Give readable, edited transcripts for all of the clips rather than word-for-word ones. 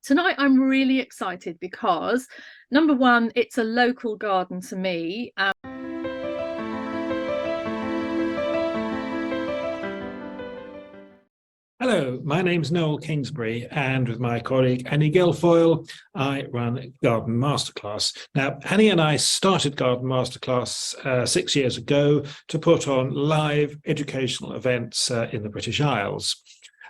Tonight, I'm really excited because, number one, it's a local garden to me. Hello, my name's Noel Kingsbury, and with my colleague Annie Guilfoyle, I run Garden Masterclass. Now, Annie and I started Garden Masterclass 6 years ago to put on live educational events in the British Isles.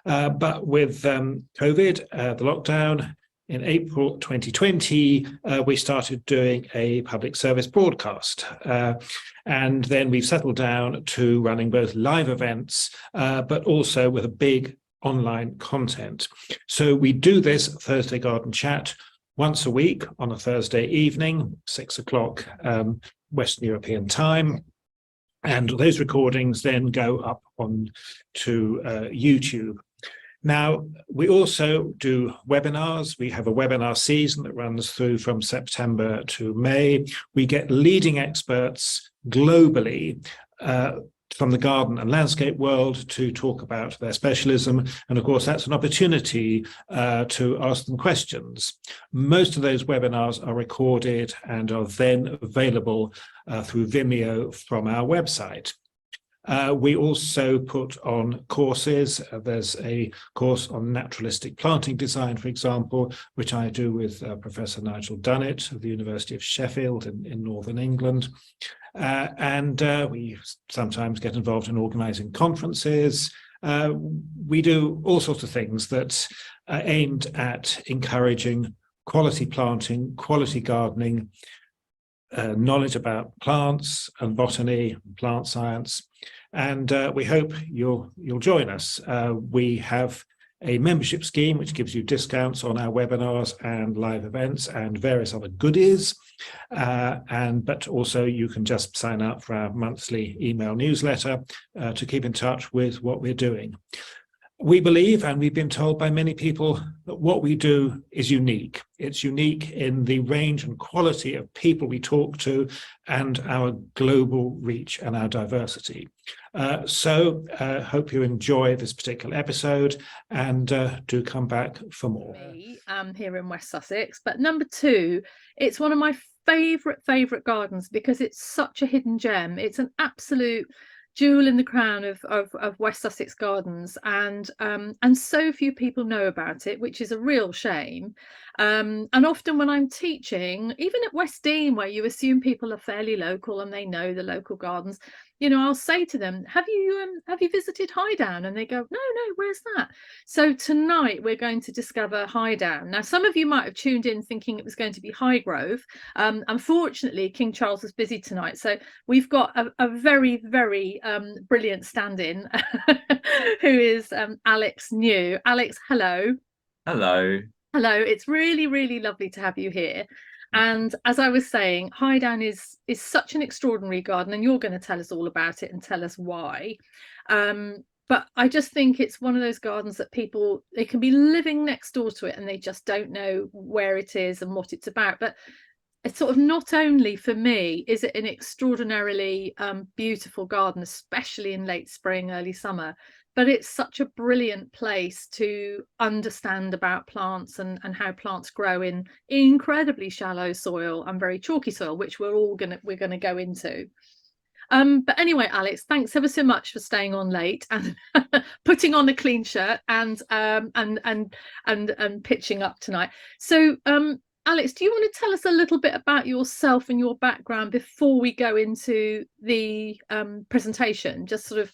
But with COVID, the lockdown, in April 2020, we started doing a public service broadcast. And then we've settled down to running both live events, but also with a big online content. So we do this Thursday Garden Chat once a week on a Thursday evening, 6 o'clock Western European time. And those recordings then go up on to YouTube. Now, we also do webinars. We have a webinar season that runs through from September to May. We get leading experts globally from the garden and landscape world to talk about their specialism. And of course, that's an opportunity to ask them questions. Most of those webinars are recorded and are then available through Vimeo from our website. We also put on courses. There's a course on naturalistic planting design, for example, which I do with Professor Nigel Dunnett of the University of Sheffield in Northern England. And we sometimes get involved in organising conferences. We do all sorts of things that are aimed at encouraging quality planting, quality gardening, knowledge about plants and botany, plant science, and we hope you'll join us. We have a membership scheme which gives you discounts on our webinars and live events and various other goodies, but also you can just sign up for our monthly email newsletter to keep in touch with what we're doing. We believe, and we've been told by many people, that what we do is unique. It's unique in the range and quality of people we talk to and our global reach and our diversity. So hope you enjoy this particular episode and do come back for more. Here in West Sussex. But number two, it's one of my favourite gardens because it's such a hidden gem. It's an absolute jewel in the crown of West Sussex gardens, and so few people know about it, which is a real shame. And often when I'm teaching, even at West Dean, where you assume people are fairly local and they know the local gardens, you know, I'll say to them, have you visited Highdown? And they go, no, where's that? So tonight we're going to discover Highdown. Now, some of you might have tuned in thinking it was going to be Highgrove. Unfortunately, King Charles was busy tonight, so we've got a very brilliant stand-in who is Alex New. Alex, hello. Hello. It's really lovely to have you here. And as I was saying, Highdown is such an extraordinary garden, and you're going to tell us all about it and tell us why. But I just think it's one of those gardens that they can be living next door to it and they just don't know where it is and what it's about. But it's sort of, not only for me is it an extraordinarily beautiful garden, especially in late spring, early summer, but it's such a brilliant place to understand about plants and how plants grow in incredibly shallow soil and very chalky soil, which we're going to go into. But anyway, Alex, thanks ever so much for staying on late and putting on a clean shirt and pitching up tonight. So Alex, do you want to tell us a little bit about yourself and your background before we go into the presentation? Just sort of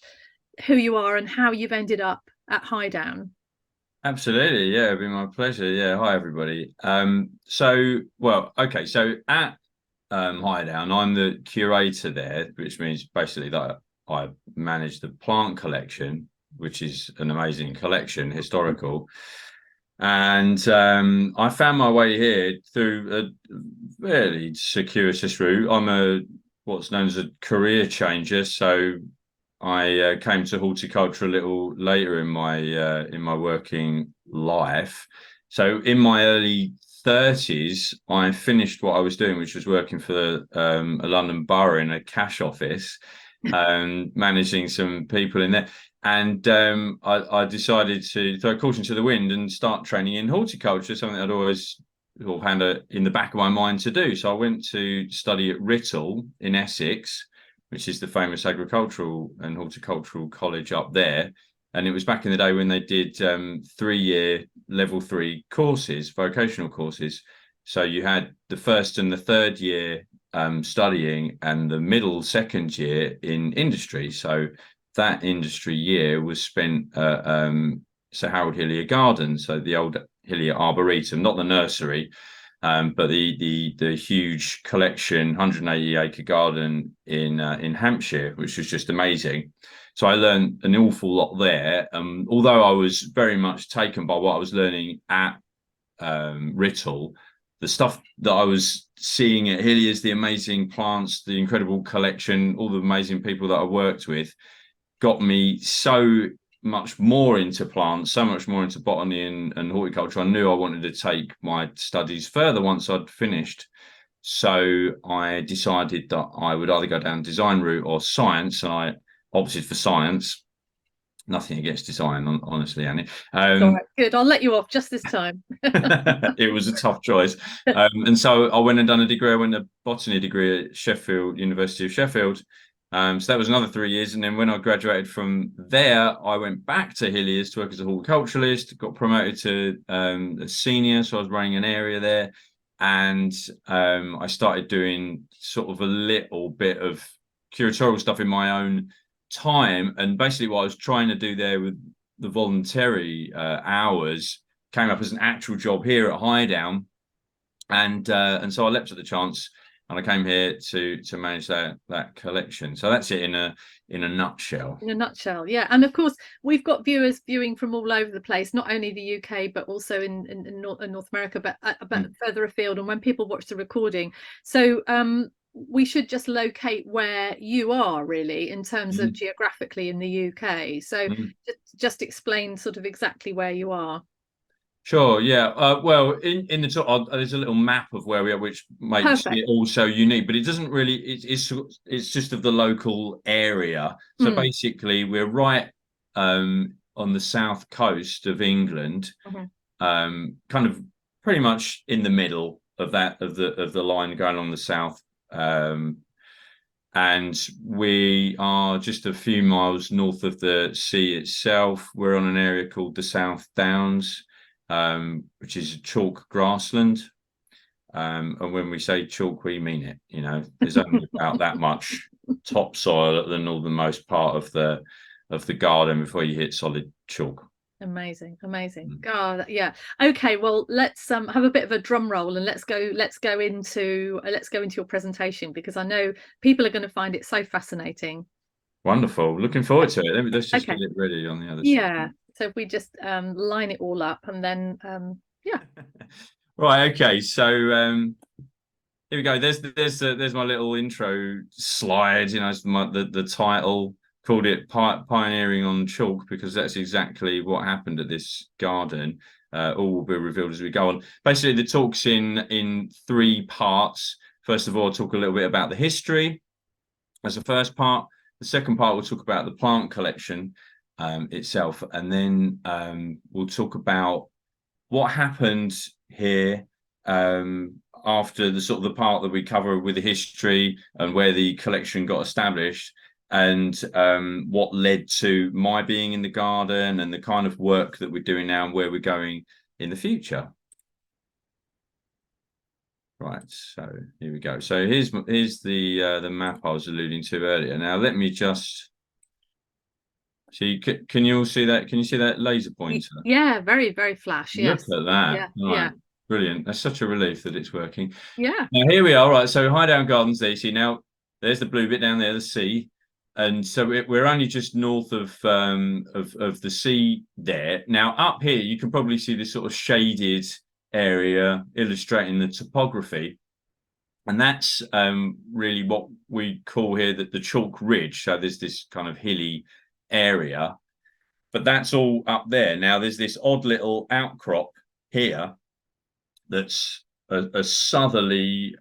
who you are and how you've ended up at Highdown. Absolutely, yeah, it'd be my pleasure. Yeah, hi everybody. So at Highdown, I'm the curator there, which means basically that I manage the plant collection, which is an amazing collection, historical. And I found my way here through a fairly circuitous route. I'm what's known as a career changer, so I came to horticulture a little later in my working life. So in my early 30s, I finished what I was doing, which was working for a London borough in a cash office, managing some people in there. And I decided to throw caution to the wind and start training in horticulture, something I'd always sort of had in the back of my mind to do. So I went to study at Writtle in Essex, which is the famous agricultural and horticultural college up there. And it was back in the day when they did 3-year level 3 courses, vocational courses. So you had the first and the third year studying, and the middle second year in industry. So that industry year was spent at Sir Harold Hillier Gardens, so the old Hillier Arboretum, not the nursery, but the huge collection, 180-acre garden in Hampshire, which was just amazing. So I learned an awful lot there. Although I was very much taken by what I was learning at Writtle, the stuff that I was seeing at Hillier's, the amazing plants, the incredible collection, all the amazing people that I worked with, got me so much more into plants, so much more into botany and horticulture. I knew I wanted to take my studies further once I'd finished. So I decided that I would either go down design route or science, and I opted for science. Nothing against design, honestly, Annie. All right, good. I'll let you off just this time. It was a tough choice. And so I went and done a degree. I went a botany degree at Sheffield, University of Sheffield. So that was another 3 years. And then when I graduated from there, I went back to Hillier's to work as a horticulturalist, got promoted to a senior. So I was running an area there. And I started doing sort of a little bit of curatorial stuff in my own time. And basically what I was trying to do there with the voluntary hours came up as an actual job here at Highdown. And so I leapt at the chance, and I came here to manage that collection. So that's it in a nutshell. In a nutshell, yeah. And of course, we've got viewers viewing from all over the place, not only the UK, but also in North America, but further afield. And when people watch the recording, so we should just locate where you are really in terms of geographically in the UK. So just explain sort of exactly where you are. Sure, yeah. Well, in the top, there's a little map of where we are, which makes it also unique, but it doesn't really, it's just of the local area. So basically, we're right on the south coast of England, kind of pretty much in the middle of the line going along the south. And we are just a few miles north of the sea itself. We're on an area called the South Downs, which is a chalk grassland. And when we say chalk, we mean it. You know, there's only about that much topsoil at the northernmost part of the garden before you hit solid chalk. Amazing. God, yeah. Okay, well, let's have a bit of a drum roll, and let's go into your presentation, because I know people are going to find it so fascinating. Wonderful. Looking forward to it. Let's just get it ready on the other side. Yeah. So if we just line it all up, and then yeah. Right. Okay. So here we go. There's my little intro slide. You know, it's the title. Called it Pioneering on Chalk, because that's exactly what happened at this garden. All will be revealed as we go on. Basically, the talk's in 3 parts. First of all, I'll talk a little bit about the history as the first part. The second part, we'll talk about the plant collection itself, and then we'll talk about what happened here after the part that we cover with the history and where the collection got established, and what led to my being in the garden and the kind of work that we're doing now and where we're going in the future. Right, so here we go. So here's the map I was alluding to earlier. Now let me just see. Can you all see that? Can you see that laser pointer? Yeah, very, very flash. Yes. Look at that. Yeah, right. Yeah. Brilliant. That's such a relief that it's working. Yeah. Now here we are. Right. So Highdown Gardens. There you see now. There's the blue bit down there, the sea. And so we're only just north of the sea there. Now up here, you can probably see this sort of shaded area illustrating the topography. And that's really what we call here the chalk ridge. So there's this kind of hilly area, but that's all up there. Now there's this odd little outcrop here that's a southerly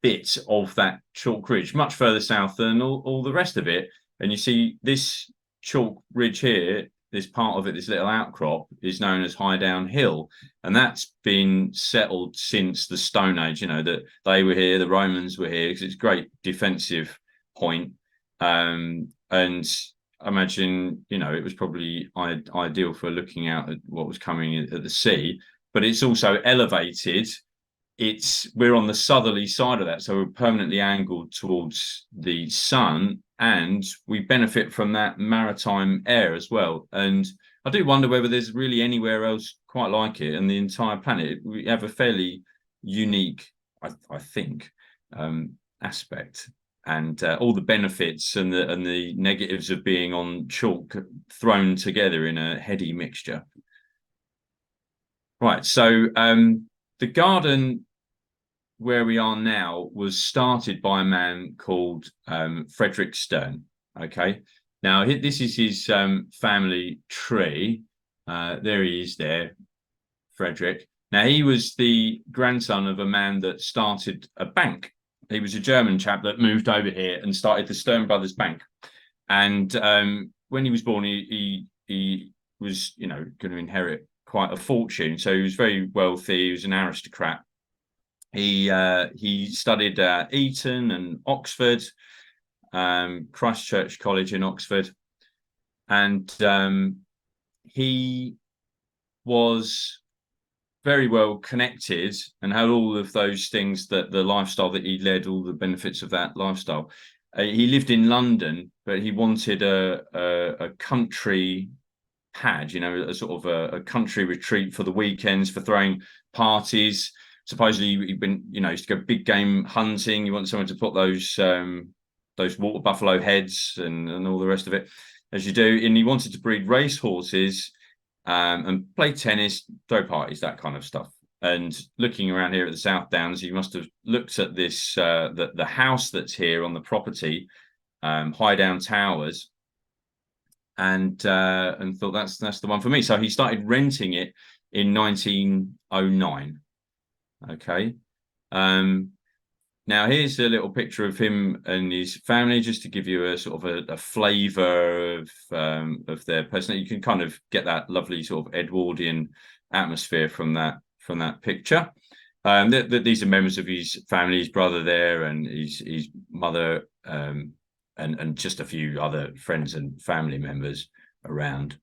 bit of that chalk ridge, much further south than all the rest of it. And you see this chalk ridge here, this part of it, this little outcrop, is known as Highdown Hill, and that's been settled since the Stone Age. You know, that they were here, the Romans were here, because it's a great defensive point. And I imagine, you know, it was probably ideal for looking out at what was coming at the sea, but it's also elevated. We're on the southerly side of that, so we're permanently angled towards the sun, and we benefit from that maritime air as well. And I do wonder whether there's really anywhere else quite like it in the entire planet. We have a fairly unique, I think, aspect, and all the benefits and the negatives of being on chalk thrown together in a heady mixture. Right, so the garden where we are now was started by a man called Frederick Stern. Okay, now this is his family tree. There he is there, Frederick. Now, he was the grandson of a man that started a bank. He was a German chap that moved over here and started the Stern Brothers Bank. And when he was born, he was, you know, going to inherit quite a fortune. So he was very wealthy. He was an aristocrat. He studied at Eton and Oxford, Christ Church College in Oxford, and he was very well connected and had all of those things, that the lifestyle that he led, all the benefits of that lifestyle. He lived in London, but he wanted a country pad, you know, a sort of a country retreat for the weekends, for throwing parties. Supposedly he'd been, you know, used to go big game hunting. You want someone to put those water buffalo heads and all the rest of it, as you do. And he wanted to breed race horses and play tennis, throw parties, that kind of stuff. And looking around here at the South Downs, you must have looked at this the house that's here on the property, Highdown Towers, and thought that's the one for me. So he started renting it in 1909. Okay. Now here's a little picture of him and his family, just to give you a sort of a flavour of their personality. You can kind of get that lovely sort of Edwardian atmosphere from that picture. These are members of his family, his brother there, and his mother, and just a few other friends and family members around.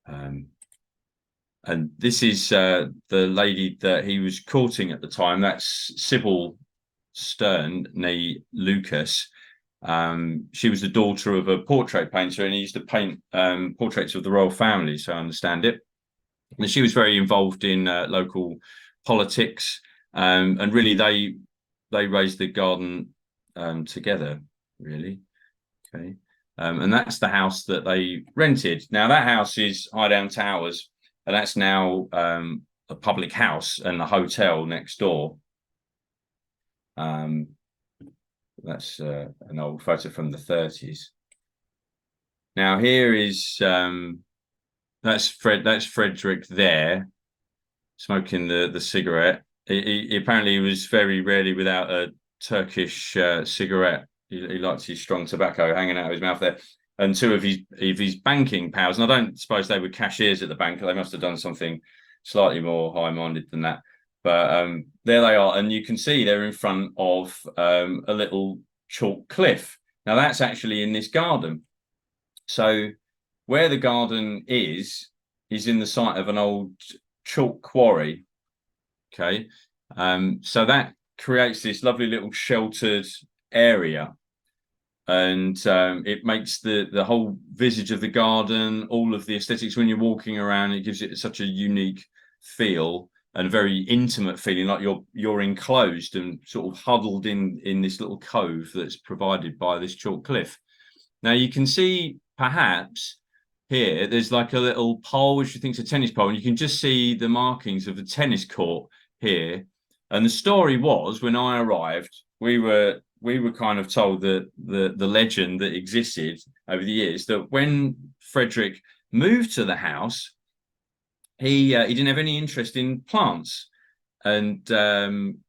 And this is the lady that he was courting at the time. That's Sybil Stearn, née Lucas. She was the daughter of a portrait painter, and he used to paint portraits of the royal family, so I understand it. And she was very involved in local politics, and really they raised the garden together, really. Okay, and that's the house that they rented. Now that house is Highdown Towers, and that's now a public house and a hotel next door. That's an old photo from the 30s. Now here is that's Frederick there, smoking the cigarette. He apparently was very rarely without a Turkish cigarette. He liked his strong tobacco hanging out of his mouth there. And two of his banking pals, and I don't suppose they were cashiers at the bank. They must have done something slightly more high-minded than that. But there they are, and you can see they're in front of a little chalk cliff. Now that's actually in this garden. So where the garden is in the site of an old chalk quarry. Okay, so that creates this lovely little sheltered area. And it makes the whole visage of the garden, all of the aesthetics when you're walking around, it gives it such a unique feel and a very intimate feeling, like you're enclosed and sort of huddled in this little cove that's provided by this chalk cliff. Now you can see perhaps here there's like a little pole, which I think is a tennis pole, and you can just see the markings of the tennis court here. And the story was, when I arrived, we were kind of told that the legend that existed over the years, that when Frederick moved to the house, he didn't have any interest in plants. And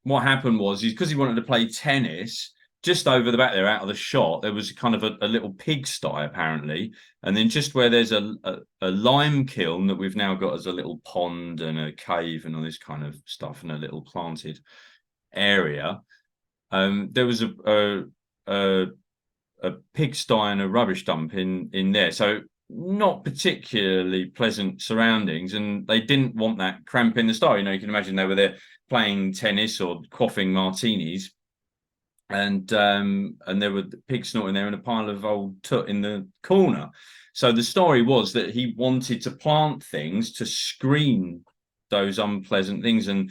what happened was, because he wanted to play tennis, just over the back there, out of the shot, there was kind of a little pigsty apparently, and then just where there's a lime kiln that we've now got as a little pond and a cave and all this kind of stuff, and a little planted area. There was a pigsty and a rubbish dump in there, so not particularly pleasant surroundings, and they didn't want that cramping the style. You know, you can imagine they were there playing tennis or quaffing martinis, and there were pigs snorting there and a pile of old tut in the corner. So the story was that he wanted to plant things to screen those unpleasant things, and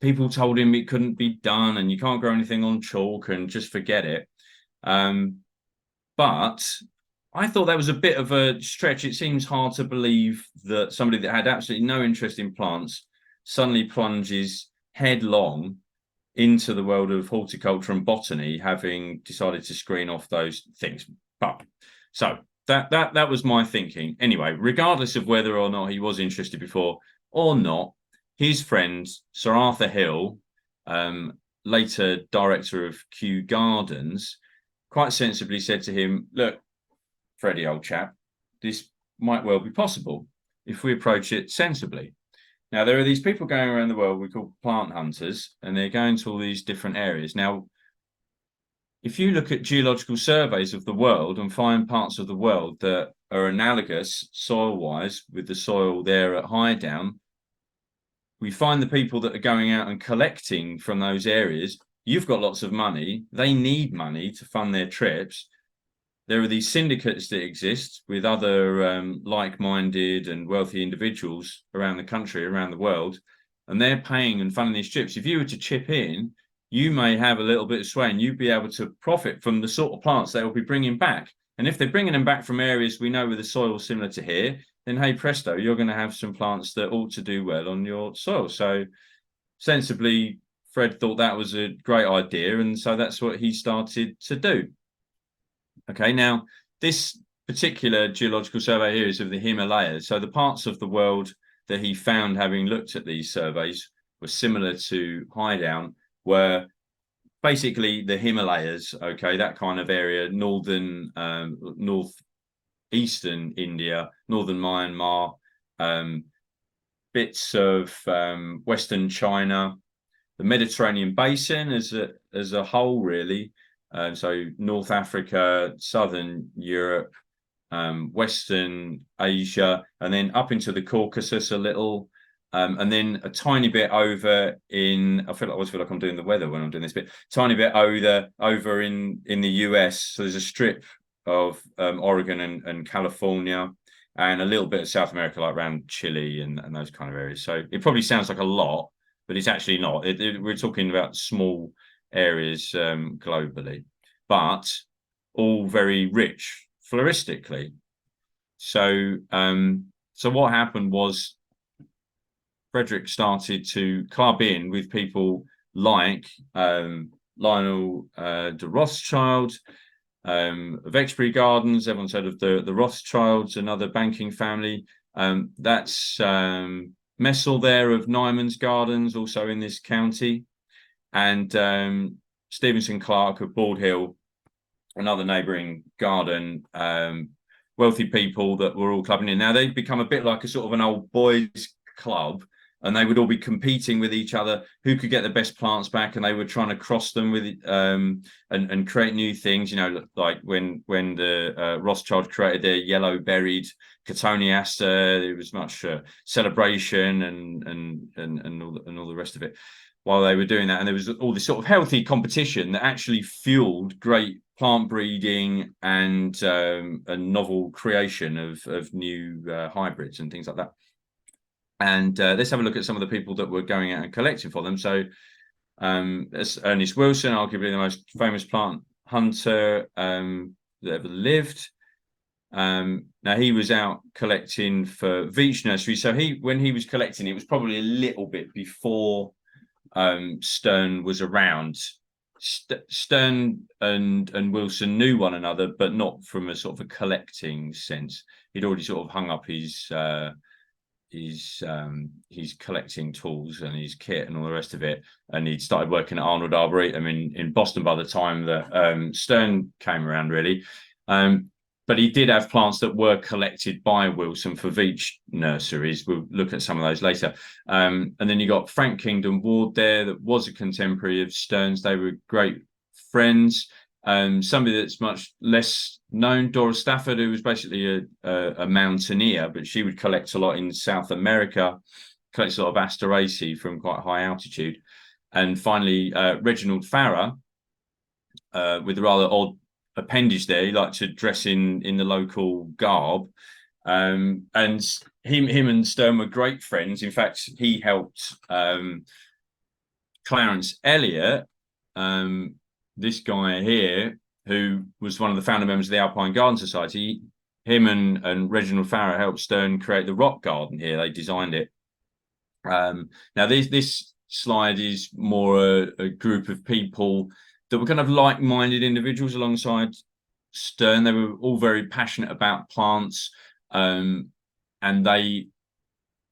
people told him it couldn't be done, and you can't grow anything on chalk, and just forget it. But I thought that was a bit of a stretch. It seems hard to believe that somebody that had absolutely no interest in plants suddenly plunges headlong into the world of horticulture and botany, having decided to screen off those things. But so that was my thinking. Anyway, regardless of whether or not he was interested before or not, his friend Sir Arthur Hill, later director of Kew Gardens, quite sensibly said to him, "Look, Freddie, old chap, this might well be possible if we approach it sensibly." Now, there are these people going around the world we call plant hunters, and they're going to all these different areas. Now, if you look at geological surveys of the world and find parts of the world that are analogous soil-wise with the soil there at Highdown, we find the people that are going out and collecting from those areas. You've got lots of money. They need money to fund their trips. There are these syndicates that exist with other like-minded and wealthy individuals around the country, around the world, and they're paying and funding these trips. If you were to chip in, you may have a little bit of sway, and you'd be able to profit from the sort of plants they will be bringing back. And if they're bringing them back from areas we know with the soil similar to here, then hey presto, you're going to have some plants that ought to do well on your soil. So sensibly, Fred thought that was a great idea, and so that's what he started to do. Okay, now this particular geological survey here is of the Himalayas. So the parts of the world that he found, having looked at these surveys, were similar to Highdown, were basically the Himalayas. Okay, that kind of area, northern, northeastern India, northern Myanmar, bits of Western China, the Mediterranean basin as a whole, really. So North Africa, Southern Europe, Western Asia, and then up into the Caucasus a little, and then a tiny bit over in, I always feel like I'm doing the weather when I'm doing this bit, tiny bit over in the US. So there's a strip of Oregon and California, and a little bit of South America, like around Chile and those kind of areas. So it probably sounds like a lot, but it's actually not. We're talking about small areas globally, but all very rich floristically. So what happened was Frederick started to club in with people like Lionel de Rothschild of Exbury Gardens. Everyone's heard of the Rothschilds, another banking family. That's Messel there of Nyman's Gardens, also in this county. And Stevenson Clark of Bald Hill, another neighbouring garden, wealthy people that were all clubbing in. Now they've become a bit like a sort of an old boys club, and they would all be competing with each other who could get the best plants back, and they were trying to cross them with and create new things. You know, like when the Rothschild created their yellow-berried Cotoneaster, there was much celebration and all the rest of it while they were doing that. And there was all this sort of healthy competition that actually fueled great plant breeding and novel creation of new hybrids and things like that. And let's have a look at some of the people that were going out and collecting for them. So there's Ernest Wilson, arguably the most famous plant hunter that ever lived. Now he was out collecting for Veitch Nursery. So when he was collecting, it was probably a little bit before Stearn was around. Stearn and Wilson knew one another, but not from a sort of a collecting sense. He'd already sort of hung up his he's collecting tools and his kit and all the rest of it. And he'd started working at Arnold Arboretum in Boston by the time that Stearn came around, really. But he did have plants that were collected by Wilson for Veitch nurseries. We'll look at some of those later. And then you got Frank Kingdom Ward there, that was a contemporary of Stearn's. They were great friends. Somebody that's much less known, Dora Stafford, who was basically a mountaineer, but she would collect a lot in South America, collects a lot of Asteraceae from quite high altitude. And finally, Reginald Farrer, with a rather odd appendage there. He liked to dress in the local garb. And him and Stearn were great friends. In fact, he helped Clarence Elliott, this guy here, who was one of the founder members of the Alpine Garden Society. Him and Reginald Farrer helped Stearn create the rock garden here. They designed it. Now, this slide is more a group of people that were kind of like-minded individuals alongside Stearn. They were all very passionate about plants, and they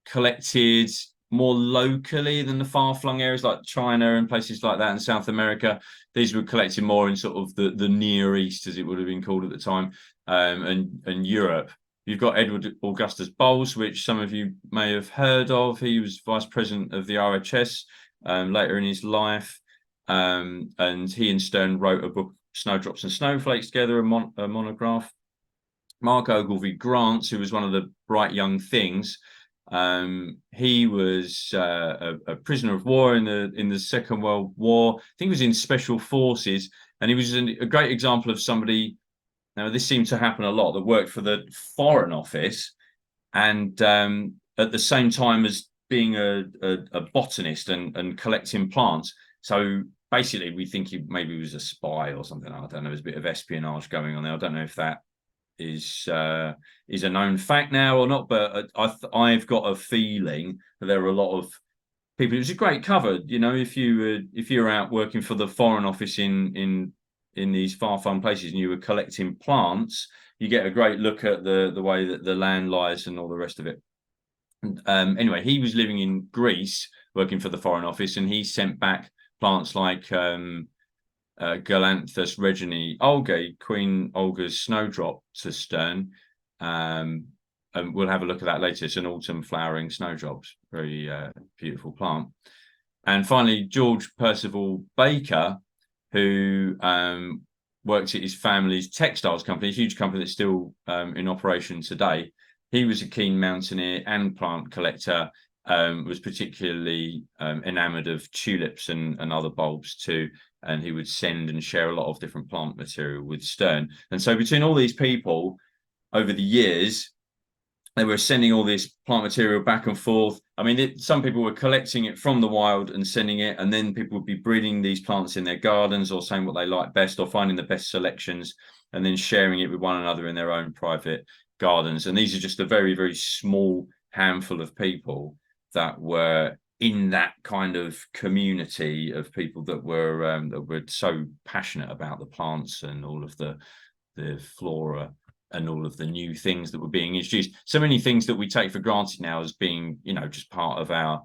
collected more locally than the far-flung areas like China and places like that in South America. These were collected more in sort of the Near East, as it would have been called at the time, and Europe. You've got Edward Augustus Bowles, which some of you may have heard of. He was vice president of the RHS later in his life, and he and Stearn wrote a book, Snowdrops and Snowflakes, together, a monograph. Mark Ogilvy Grant, who was one of the bright young things, he was a prisoner of war in the Second World War. I think he was in Special Forces, and he was a great example of somebody. Now, this seemed to happen a lot, that worked for the Foreign Office, and at the same time as being a botanist and collecting plants. So basically, we think he maybe was a spy or something. I don't know. There's a bit of espionage going on there. I don't know if that is a known fact now or not, but I've got a feeling that there are a lot of people. It was a great cover, you know, if you're out working for the Foreign Office in these far-flung places and you were collecting plants, you get a great look at the way that the land lies and all the rest of it. Anyway, he was living in Greece working for the Foreign Office, and he sent back plants like Galanthus reginae Olgae, Queen Olga's snowdrop, to Stearn. And we'll have a look at that later. It's an autumn flowering snowdrops, very beautiful plant. And finally, George Percival Baker, who worked at his family's textiles company, a huge company that's still in operation today. He was a keen mountaineer and plant collector, was particularly enamored of tulips and other bulbs too. And he would send and share a lot of different plant material with Stearn. And so between all these people over the years, they were sending all this plant material back and forth. I mean, some people were collecting it from the wild and sending it, and then people would be breeding these plants in their gardens or saying what they like best or finding the best selections and then sharing it with one another in their own private gardens. And these are just a very, very small handful of people that were in that kind of community of people that were so passionate about the plants and all of the flora and all of the new things that were being introduced. So many things that we take for granted now as being, you know, just part of our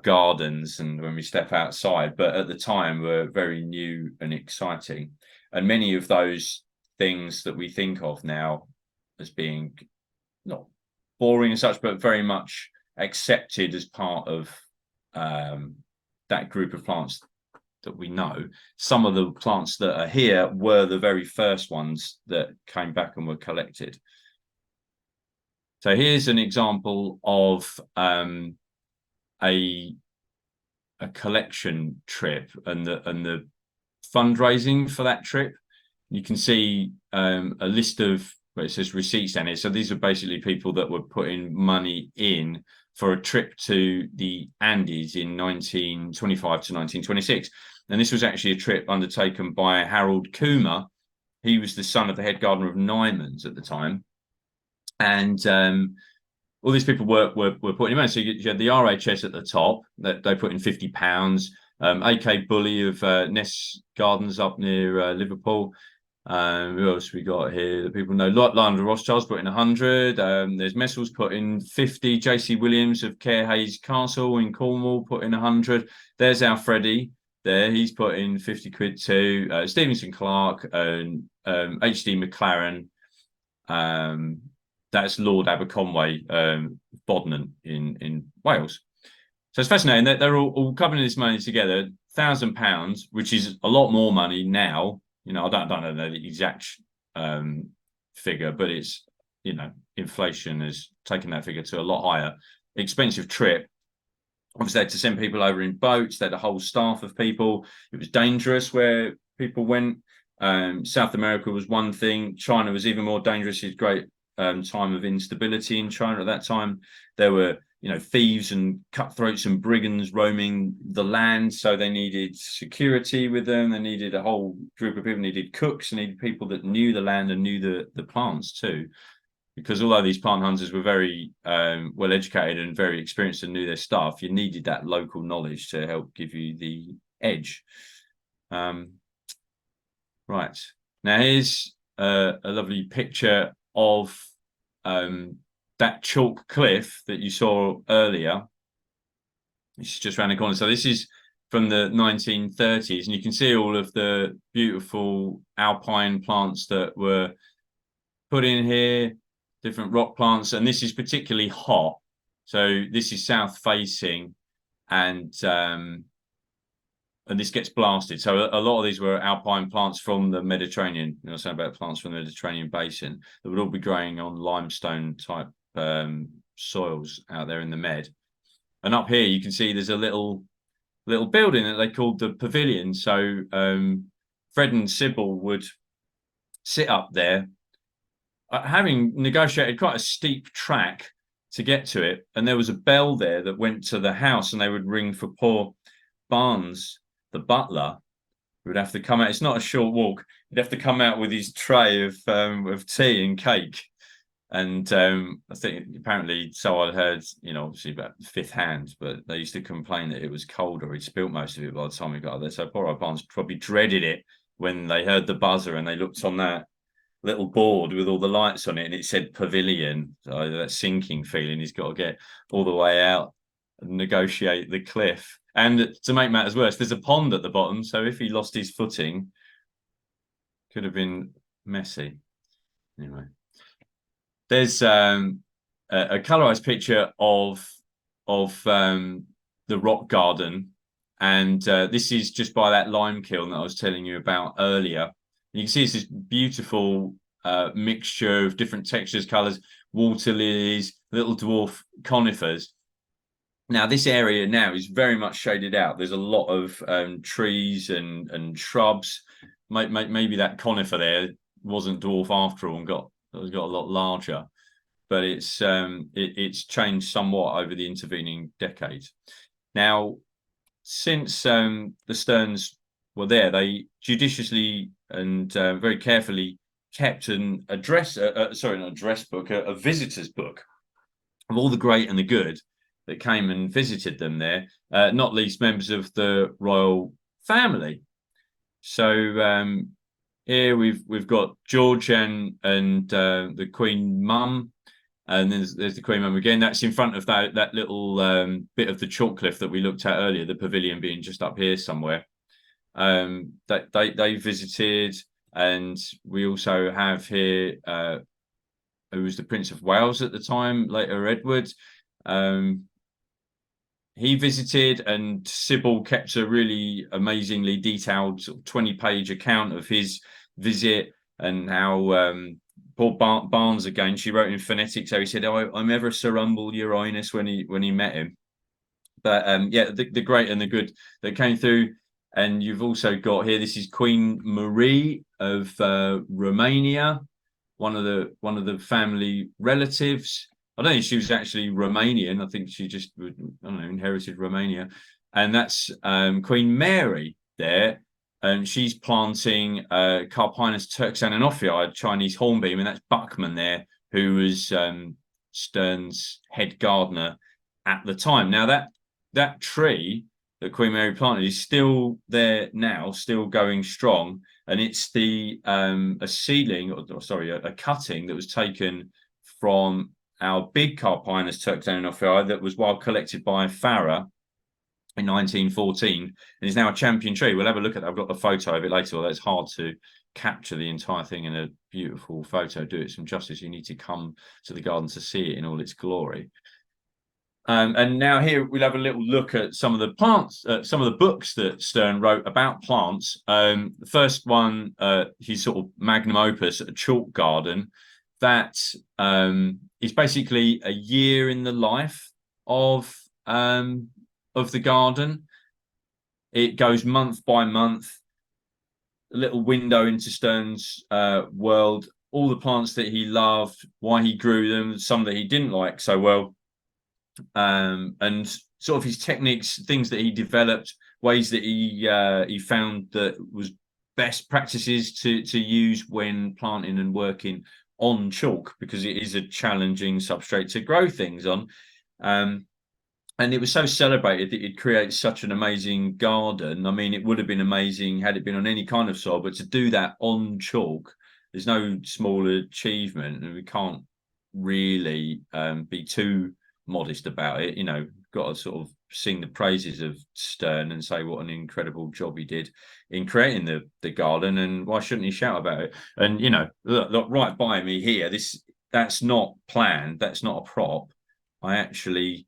gardens and when we step outside, but at the time were very new and exciting. And many of those things that we think of now as being not boring as such, but very much accepted as part of that group of plants that we know. Some of the plants that are here were the very first ones that came back and were collected. So here's an example of a collection trip and the fundraising for that trip. You can see a list of, well, it says receipts down here. So these are basically people that were putting money in for a trip to the Andes in 1925 to 1926. And this was actually a trip undertaken by Harold Coomer. He was the son of the head gardener of Nyman's at the time. And all these people were putting in. So you had the RHS at the top, that they put in £50. AK Bully of Ness Gardens up near Liverpool. Who else we got here that people know? Lionel Rothschild's put in 100. There's Messel's put in 50. J.C. Williams of Carehays Castle in Cornwall put in 100. There's our Freddie there. He's put in 50 quid too. Stevenson Clark and H.D. McLaren. That's Lord Aberconway, Bodmin in Wales. So it's fascinating that they're all coming this money together. £1,000, which is a lot more money now. You know, I don't know the exact figure, but it's, you know, inflation has taken that figure to a lot higher. Expensive trip. Obviously, they had to send people over in boats. They had a whole staff of people. It was dangerous where people went. South America was one thing. China was even more dangerous. It's great time of instability in China at that time. There were, you know, thieves and cutthroats and brigands roaming the land. So they needed security with them. They needed a whole group of people, needed cooks, needed people that knew the land and knew the plants too. Because although these plant hunters were very well educated and very experienced and knew their stuff, you needed that local knowledge to help give you the edge. Right. Now here's a lovely picture of that chalk cliff that you saw earlier. It's just around the corner. So this is from the 1930s, and you can see all of the beautiful alpine plants that were put in here, different rock plants, and this is particularly hot. So this is south facing, and this gets blasted. So a lot of these were alpine plants from the Mediterranean. You know, saying about plants from the Mediterranean basin that would all be growing on limestone type soils out there in the Med. And up here you can see there's a little building that they called the Pavilion. So Fred and Sybil would sit up there, having negotiated quite a steep track to get to it, and there was a bell there that went to the house, and they would ring for poor Barnes, the butler, who would have to come out. It's not a short walk. He'd have to come out with his tray of tea and cake. And I think apparently, so I heard, you know, obviously about fifth hand, but they used to complain that it was cold, or he'd spilt most of it by the time we got there. So poor old Barnes probably dreaded it when they heard the buzzer and they looked on that little board with all the lights on it and it said Pavilion. So that sinking feeling, he's got to get all the way out and negotiate the cliff. And to make matters worse, there's a pond at the bottom, so if he lost his footing, could have been messy. Anyway, there's a colorized picture of the rock garden, and this is just by that lime kiln that I was telling you about earlier. You can see it's this beautiful mixture of different textures, colors, water lilies, little dwarf conifers. Now, this area now is very much shaded out. There's a lot of trees and shrubs. Maybe that conifer there wasn't dwarf after all and got a lot larger, but it's changed somewhat over the intervening decades. Now, since the Stearns were there, they judiciously and very carefully kept a visitor's book of all the great and the good that came and visited them there, not least members of the royal family. So here we've got George and the Queen Mum, and there's the Queen Mum again. That's in front of that little bit of the chalk cliff that we looked at earlier, the pavilion being just up here somewhere. That they visited, and we also have here who was the Prince of Wales at the time, later Edward. He visited, and Sybil kept a really amazingly detailed sort of 20-page account of his visit and how poor Barnes again, she wrote in phonetic, so he said, "Oh, I'm ever Sir Humble Your Highness," when he met him. But yeah, the great and the good that came through. And you've also got here, this is Queen Marie of Romania, one of the family relatives. I don't think she was actually Romanian. I think she just, I don't know, inherited Romania. And that's Queen Mary there. And she's planting Carpinus turksaninophii, a Chinese hornbeam, and that's Buckman there, who was Stearn's head gardener at the time. Now that tree that Queen Mary planted is still there now, still going strong. And it's a seedling, a cutting that was taken from our big Carpinus turktaninophili that was wild collected by Farrer in 1914 and is now a champion tree. We'll have a look at that. I've got the photo of it later, although it's hard to capture the entire thing in a beautiful photo, do it some justice. You need to come to the garden to see it in all its glory. And now here we'll have a little look at some of the plants, some of the books that Stern wrote about plants. The first one, his sort of magnum opus, A Chalk Garden, that is basically a year in the life of the garden. It goes month by month, a little window into Stern's world, all the plants that he loved, why he grew them, some that he didn't like so well. And sort of his techniques, things that he developed, ways that he found that was best practices to use when planting and working on chalk, because it is a challenging substrate to grow things on. And it was so celebrated that it creates such an amazing garden. I mean, it would have been amazing had it been on any kind of soil, but to do that on chalk, there's no small achievement, and we can't really be too modest about it. You know, got to sort of sing the praises of Stern and say what an incredible job he did in creating the garden, and why shouldn't he shout about it? And you know, look right by me here, that's not planned, that's not a prop. I actually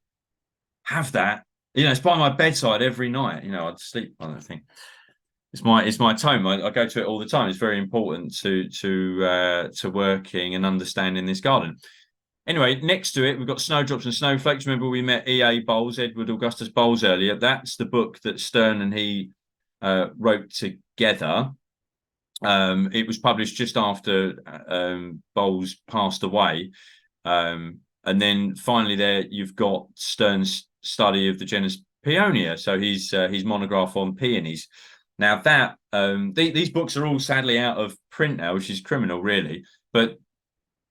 have that, you know, it's by my bedside every night. You know, I'd sleep on that thing. It's my tome. I go to it all the time. It's very important to working and understanding this garden. Anyway, next to it, we've got Snowdrops and Snowflakes. Remember, we met E.A. Bowles, Edward Augustus Bowles, earlier. That's the book that Stern and he wrote together. It was published just after Bowles passed away. And then finally there, you've got Stern's study of the genus Peonia. So his monograph on peonies. Now that these books are all sadly out of print now, which is criminal, really. But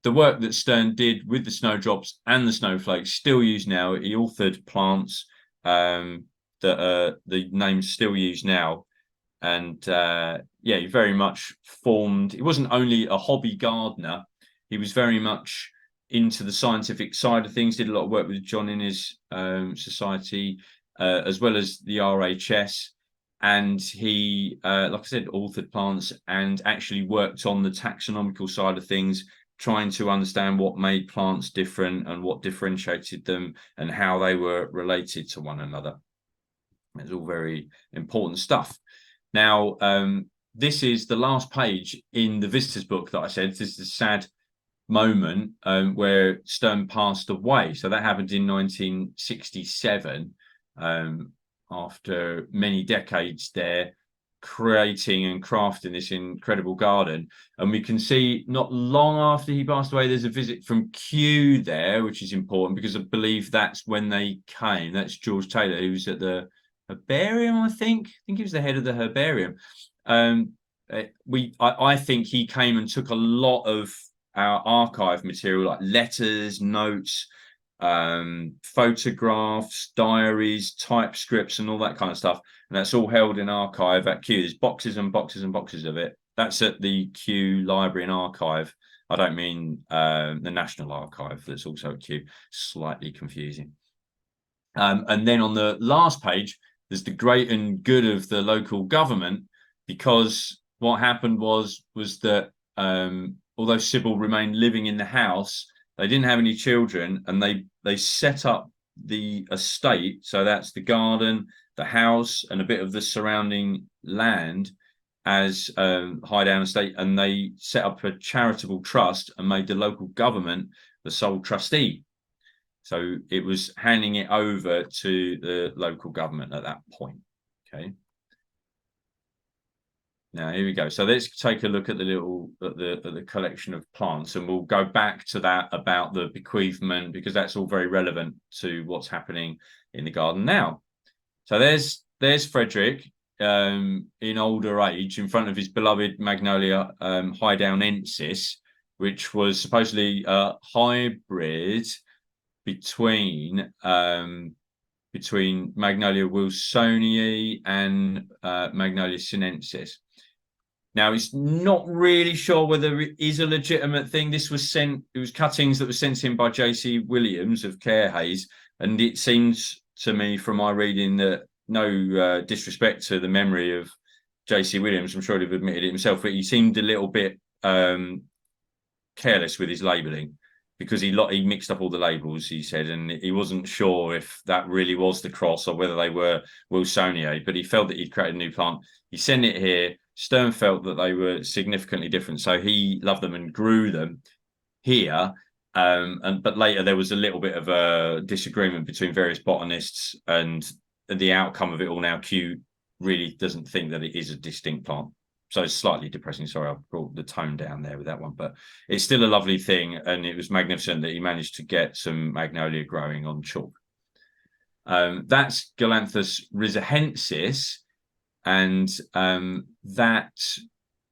the work that Stern did with the snowdrops and the snowflakes still used now. He authored plants that the names still used now. And yeah, he very much formed, he wasn't only a hobby gardener, he was very much into the scientific side of things, did a lot of work with John Innes Society, as well as the RHS. And he, like I said, authored plants and actually worked on the taxonomical side of things, trying to understand what made plants different and what differentiated them and how they were related to one another. It's all very important stuff. Now, this is the last page in the visitor's book that I said. This is a sad moment where Stern passed away. So that happened in 1967, after many decades there, creating and crafting this incredible garden. And we can see not long after he passed away, there's a visit from Kew there, which is important because I believe that's when they came. That's George Taylor, who's at the herbarium, I think he was the head of the herbarium. I think he came and took a lot of our archive material, like letters, notes, photographs, diaries, typescripts, and all that kind of stuff. And that's all held in archive at Kew. There's boxes and boxes and boxes of it. That's at the Kew Library and Archive. I don't mean the National Archive, that's also at Kew. Slightly confusing. And then on the last page, there's the great and good of the local government, because what happened was that although Sybil remained living in the house, they didn't have any children, and they set up the estate. So that's the garden, the house, and a bit of the surrounding land as Highdown Estate, and they set up a charitable trust and made the local government the sole trustee. So it was handing it over to the local government at that point. Okay. Now here we go. So let's take a look at the collection of plants, and we'll go back to that about the bequeathment, because that's all very relevant to what's happening in the garden now. So there's Frederick in older age in front of his beloved Magnolia Highdownensis, which was supposedly a hybrid between between Magnolia wilsonii and Magnolia sinensis. Now, it's not really sure whether it is a legitimate thing. This was sent, it was cuttings that were sent in by J.C. Williams of Carehays, and it seems to me from my reading that no disrespect to the memory of J.C. Williams, I'm sure he'd have admitted it himself, but he seemed a little bit careless with his labelling, because he mixed up all the labels, he said, and he wasn't sure if that really was the cross or whether they were wilsonii, but he felt that he'd created a new plant. He sent it here. Stern felt that they were significantly different, so he loved them and grew them here. But later there was a little bit of a disagreement between various botanists, and the outcome of it all now, Q really doesn't think that it is a distinct plant. So it's slightly depressing. Sorry, I brought the tone down there with that one, but it's still a lovely thing, and it was magnificent that he managed to get some magnolia growing on chalk. That's Galanthus rizahensis, and that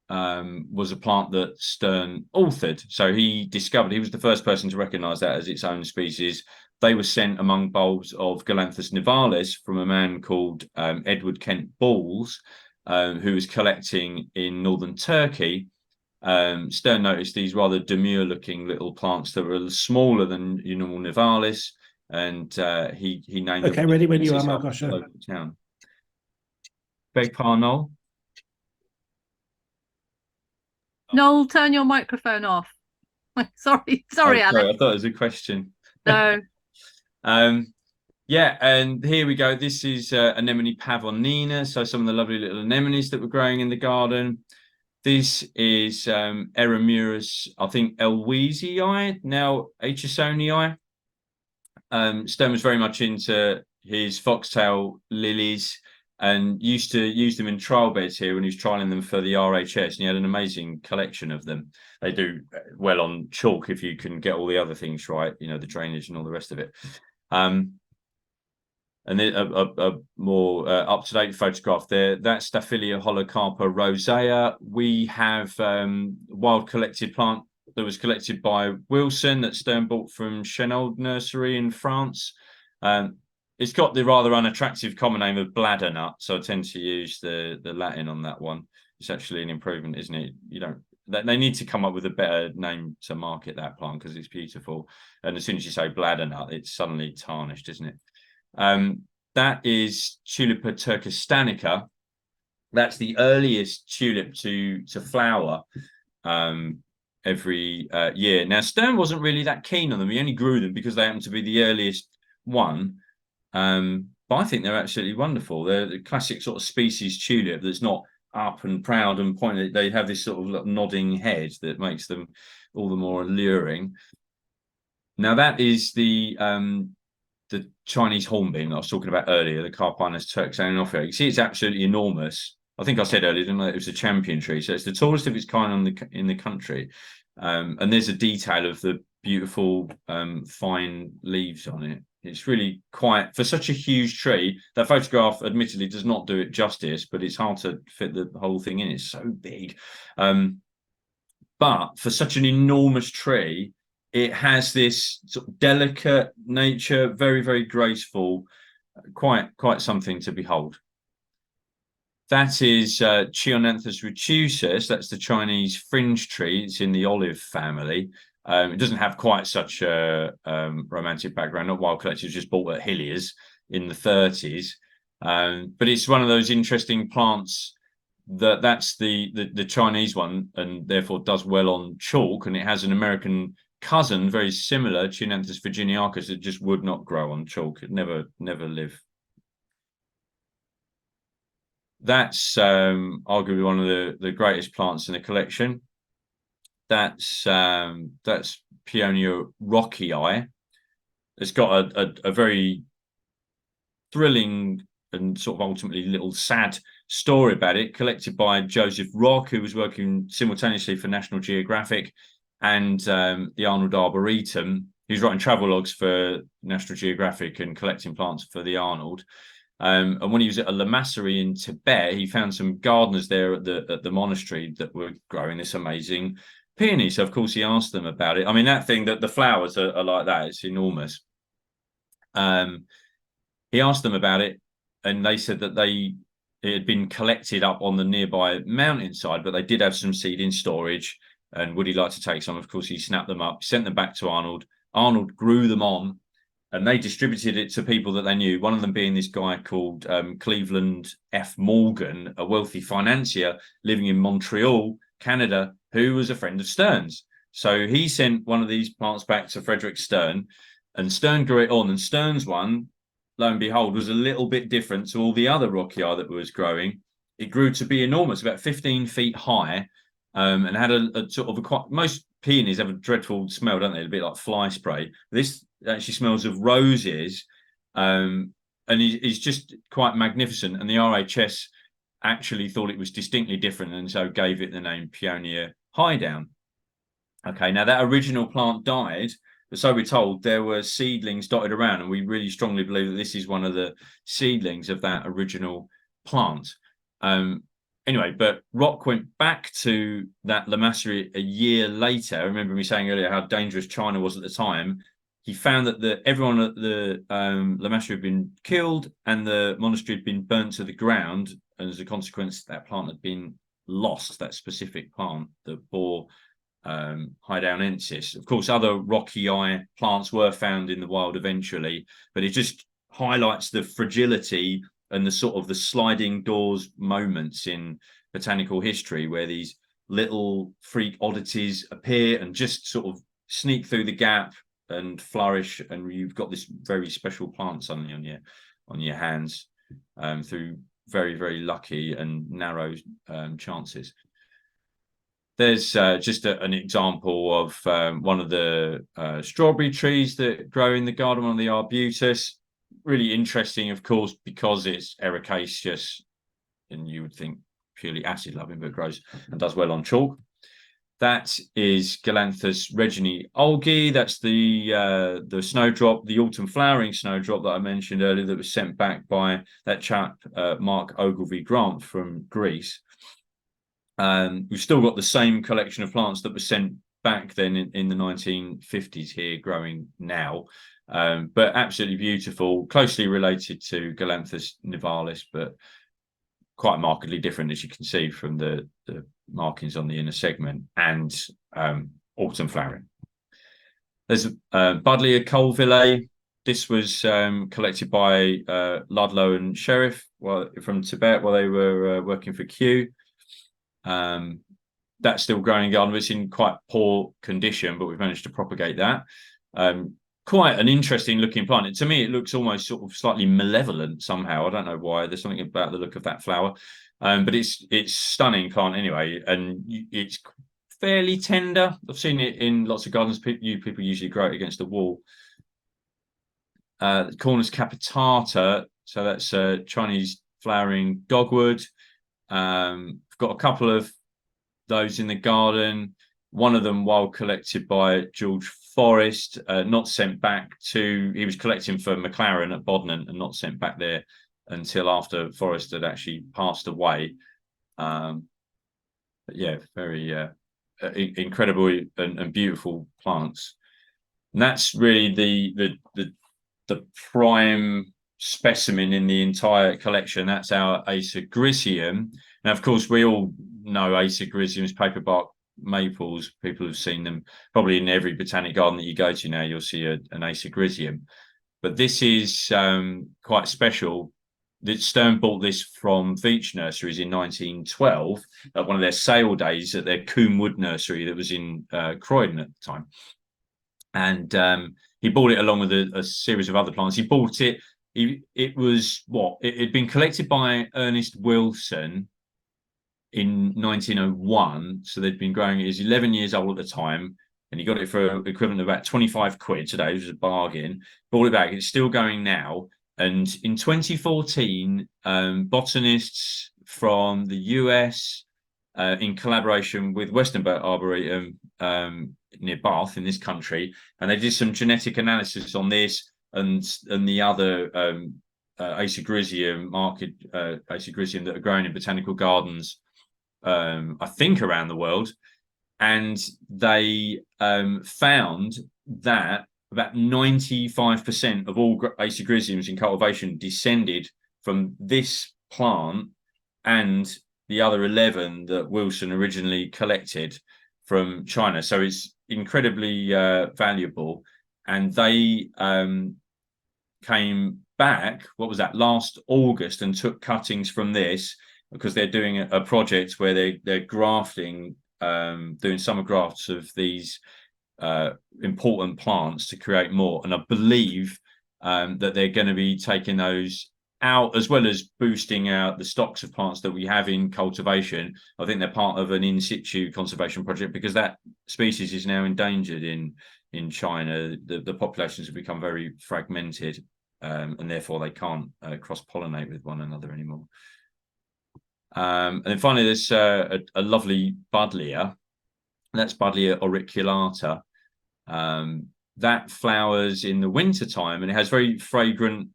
was a plant that Stern authored. So he was the first person to recognise that as its own species. They were sent among bulbs of Galanthus nivalis from a man called Edward Kent Balls, who was collecting in northern Turkey. Stern noticed these rather demure-looking little plants that were smaller than your normal nivalis, and he named them. Okay, ready when you are, Mark. Town. Beg pardon, Noel? Noel, turn your microphone off. Sorry, Sorry, Alex. I thought it was a question. No. Yeah, and here we go. This is Anemone pavonina, so some of the lovely little anemones that were growing in the garden. This is Eremurus, I think, elwesii, now Aitchisonii. Stern was very much into his foxtail lilies and used to use them in trial beds here when he was trialing them for the RHS, and he had an amazing collection of them. They do well on chalk if you can get all the other things right, you know, the drainage and all the rest of it. And then a more up-to-date photograph there, that's Staphylia holocarpa rosea. We have wild collected plant that was collected by Wilson that Stern bought from Chenauld Nursery in France. It's got the rather unattractive common name of bladder nut, so I tend to use the Latin on that one. It's actually an improvement, isn't it? They need to come up with a better name to market that plant because it's beautiful. And as soon as you say bladder nut, it's suddenly tarnished, isn't it? That is Tulipa turkistanica. That's the earliest tulip to flower every year. Now, Stern wasn't really that keen on them. He only grew them because they happened to be the earliest one. But I think they're absolutely wonderful. They're the classic sort of species tulip that's not up and proud and pointed. They have this sort of nodding head that makes them all the more alluring. Now, that is the Chinese hornbeam that I was talking about earlier, the Carpinus turksaninophila. You see, it's absolutely enormous. I think I said earlier, didn't I? It was a champion tree, so it's the tallest of its kind in the country. And there's a detail of the beautiful fine leaves on it. It's really quite, for such a huge tree, that photograph admittedly does not do it justice, but it's hard to fit the whole thing in. It's so big. But for such an enormous tree, it has this sort of delicate nature, very, very graceful, quite something to behold. That is Chionanthus retusus. That's the Chinese fringe tree. It's in the olive family. It doesn't have quite such a romantic background. Not wild collected, just bought at Hilliers in the 30s. But it's one of those interesting plants that's the Chinese one, and therefore does well on chalk. And it has an American cousin, very similar, Chionanthus virginiacus, that just would not grow on chalk. It never live. That's arguably one of the greatest plants in the collection. That's Peonia rockii. It's got a very thrilling and sort of ultimately little sad story about it, collected by Joseph Rock, who was working simultaneously for National Geographic and the Arnold Arboretum. He was writing travelogues for National Geographic and collecting plants for the Arnold. And when he was at a lamassery in Tibet, he found some gardeners there at the monastery that were growing this amazing peony. So of course he asked them about it. I mean, that thing, that the flowers are like that, it's enormous. he asked them about it, and they said that it had been collected up on the nearby mountainside, but they did have some seed in storage. And would he like to take some? Of course, he snapped them up, sent them back to Arnold. Arnold grew them on, and they distributed it to people that they knew. One of them being this guy called Cleveland F. Morgan, a wealthy financier living in Montreal, Canada, who was a friend of Stearn's. So he sent one of these plants back to Frederick Stern, and Stern grew it on. And Stearn's one, lo and behold, was a little bit different to all the other Rockii that was growing. It grew to be enormous, about 15 feet high, and had a sort of most peonies have a dreadful smell, don't they? A bit like fly spray. This actually smells of roses, and is just quite magnificent. And the RHS actually thought it was distinctly different, and so gave it the name Peonia Highdown. Okay, now that original plant died, but so we're told there were seedlings dotted around, and we really strongly believe that this is one of the seedlings of that original plant. Anyway, but Rock went back to that Lamassery a year later. I remember me saying earlier how dangerous China was at the time. He found that everyone at the Lamassery had been killed, and the monastery had been burnt to the ground, and as a consequence, that plant had been lost. That specific plant that bore Highdownensis. Of course, other Rockii plants were found in the wild eventually, but it just highlights the fragility and the sort of the sliding doors moments in botanical history, where these little freak oddities appear and just sort of sneak through the gap and flourish, and you've got this very special plant suddenly on your hands through very, very lucky and narrow chances. There's just an example of one of the strawberry trees that grow in the garden, one of the arbutus. Really interesting, of course, because it's ericaceous, and you would think purely acid loving, but grows and does well on chalk. That is Galanthus reginae Olgi. That's the snowdrop, the autumn flowering snowdrop that I mentioned earlier, that was sent back by that chap Mark Ogilvy Grant from Greece. We've still got the same collection of plants that was sent back then in the 1950s here, growing now. But absolutely beautiful, closely related to Galanthus nivalis, but quite markedly different, as you can see from the markings on the inner segment, and autumn flowering. There's Buddleia colvillei. This was collected by Ludlow and Sheriff from Tibet while they were working for Kew. That's still growing in garden. It's in quite poor condition, but we've managed to propagate that. Quite an interesting looking plant. To me, it looks almost sort of slightly malevolent somehow. I don't know why. There's something about the look of that flower, but it's stunning plant anyway, and it's fairly tender. I've seen it in lots of gardens. People usually grow it against the wall. Cornus capitata. So that's Chinese flowering dogwood. I've got a couple of those in the garden. One of them, while collected by George Forrest, not sent back to. He was collecting for McLaren at Bodmin and not sent back there until after Forrest had actually passed away. But yeah, very incredible and beautiful plants. And that's really the prime specimen in the entire collection. That's our Acer Grisium. Now, of course, we all know Acer Grisium's paperbark maples. People have seen them probably in every botanic garden that you go to now. You'll see an Acer Grisium, but this is quite special. Stern bought this from Veitch Nurseries in 1912 at one of their sale days at their Coombe Wood Nursery that was in Croydon at the time, and he bought it along with a series of other plants. He bought it. It had been collected by Ernest Wilson in 1901, so they'd been growing it. He was 11 years old at the time, and he got it for equivalent of about 25 quid today. It was a bargain. Bought it back. It's still going now. And in 2014, botanists from the US, in collaboration with Westernbert Arboretum near Bath in this country, and they did some genetic analysis on this and the other Acer Grisium, market Acer Grisium that are grown in botanical gardens, I think around the world, and they found that about 95% of all Acigrisiums in cultivation descended from this plant and the other 11 that Wilson originally collected from China. So it's incredibly valuable. And they came back, what was that, last August, and took cuttings from this because they're doing a project where they're grafting, doing summer grafts of these important plants to create more. And I believe that they're going to be taking those out, as well as boosting out the stocks of plants that we have in cultivation. I think they're part of an in situ conservation project because that species is now endangered in China. The populations have become very fragmented, and therefore they can't cross-pollinate with one another anymore. And then finally, there's a lovely buddleia. That's Buddleia auriculata. That flowers in the winter time, and it has very fragrant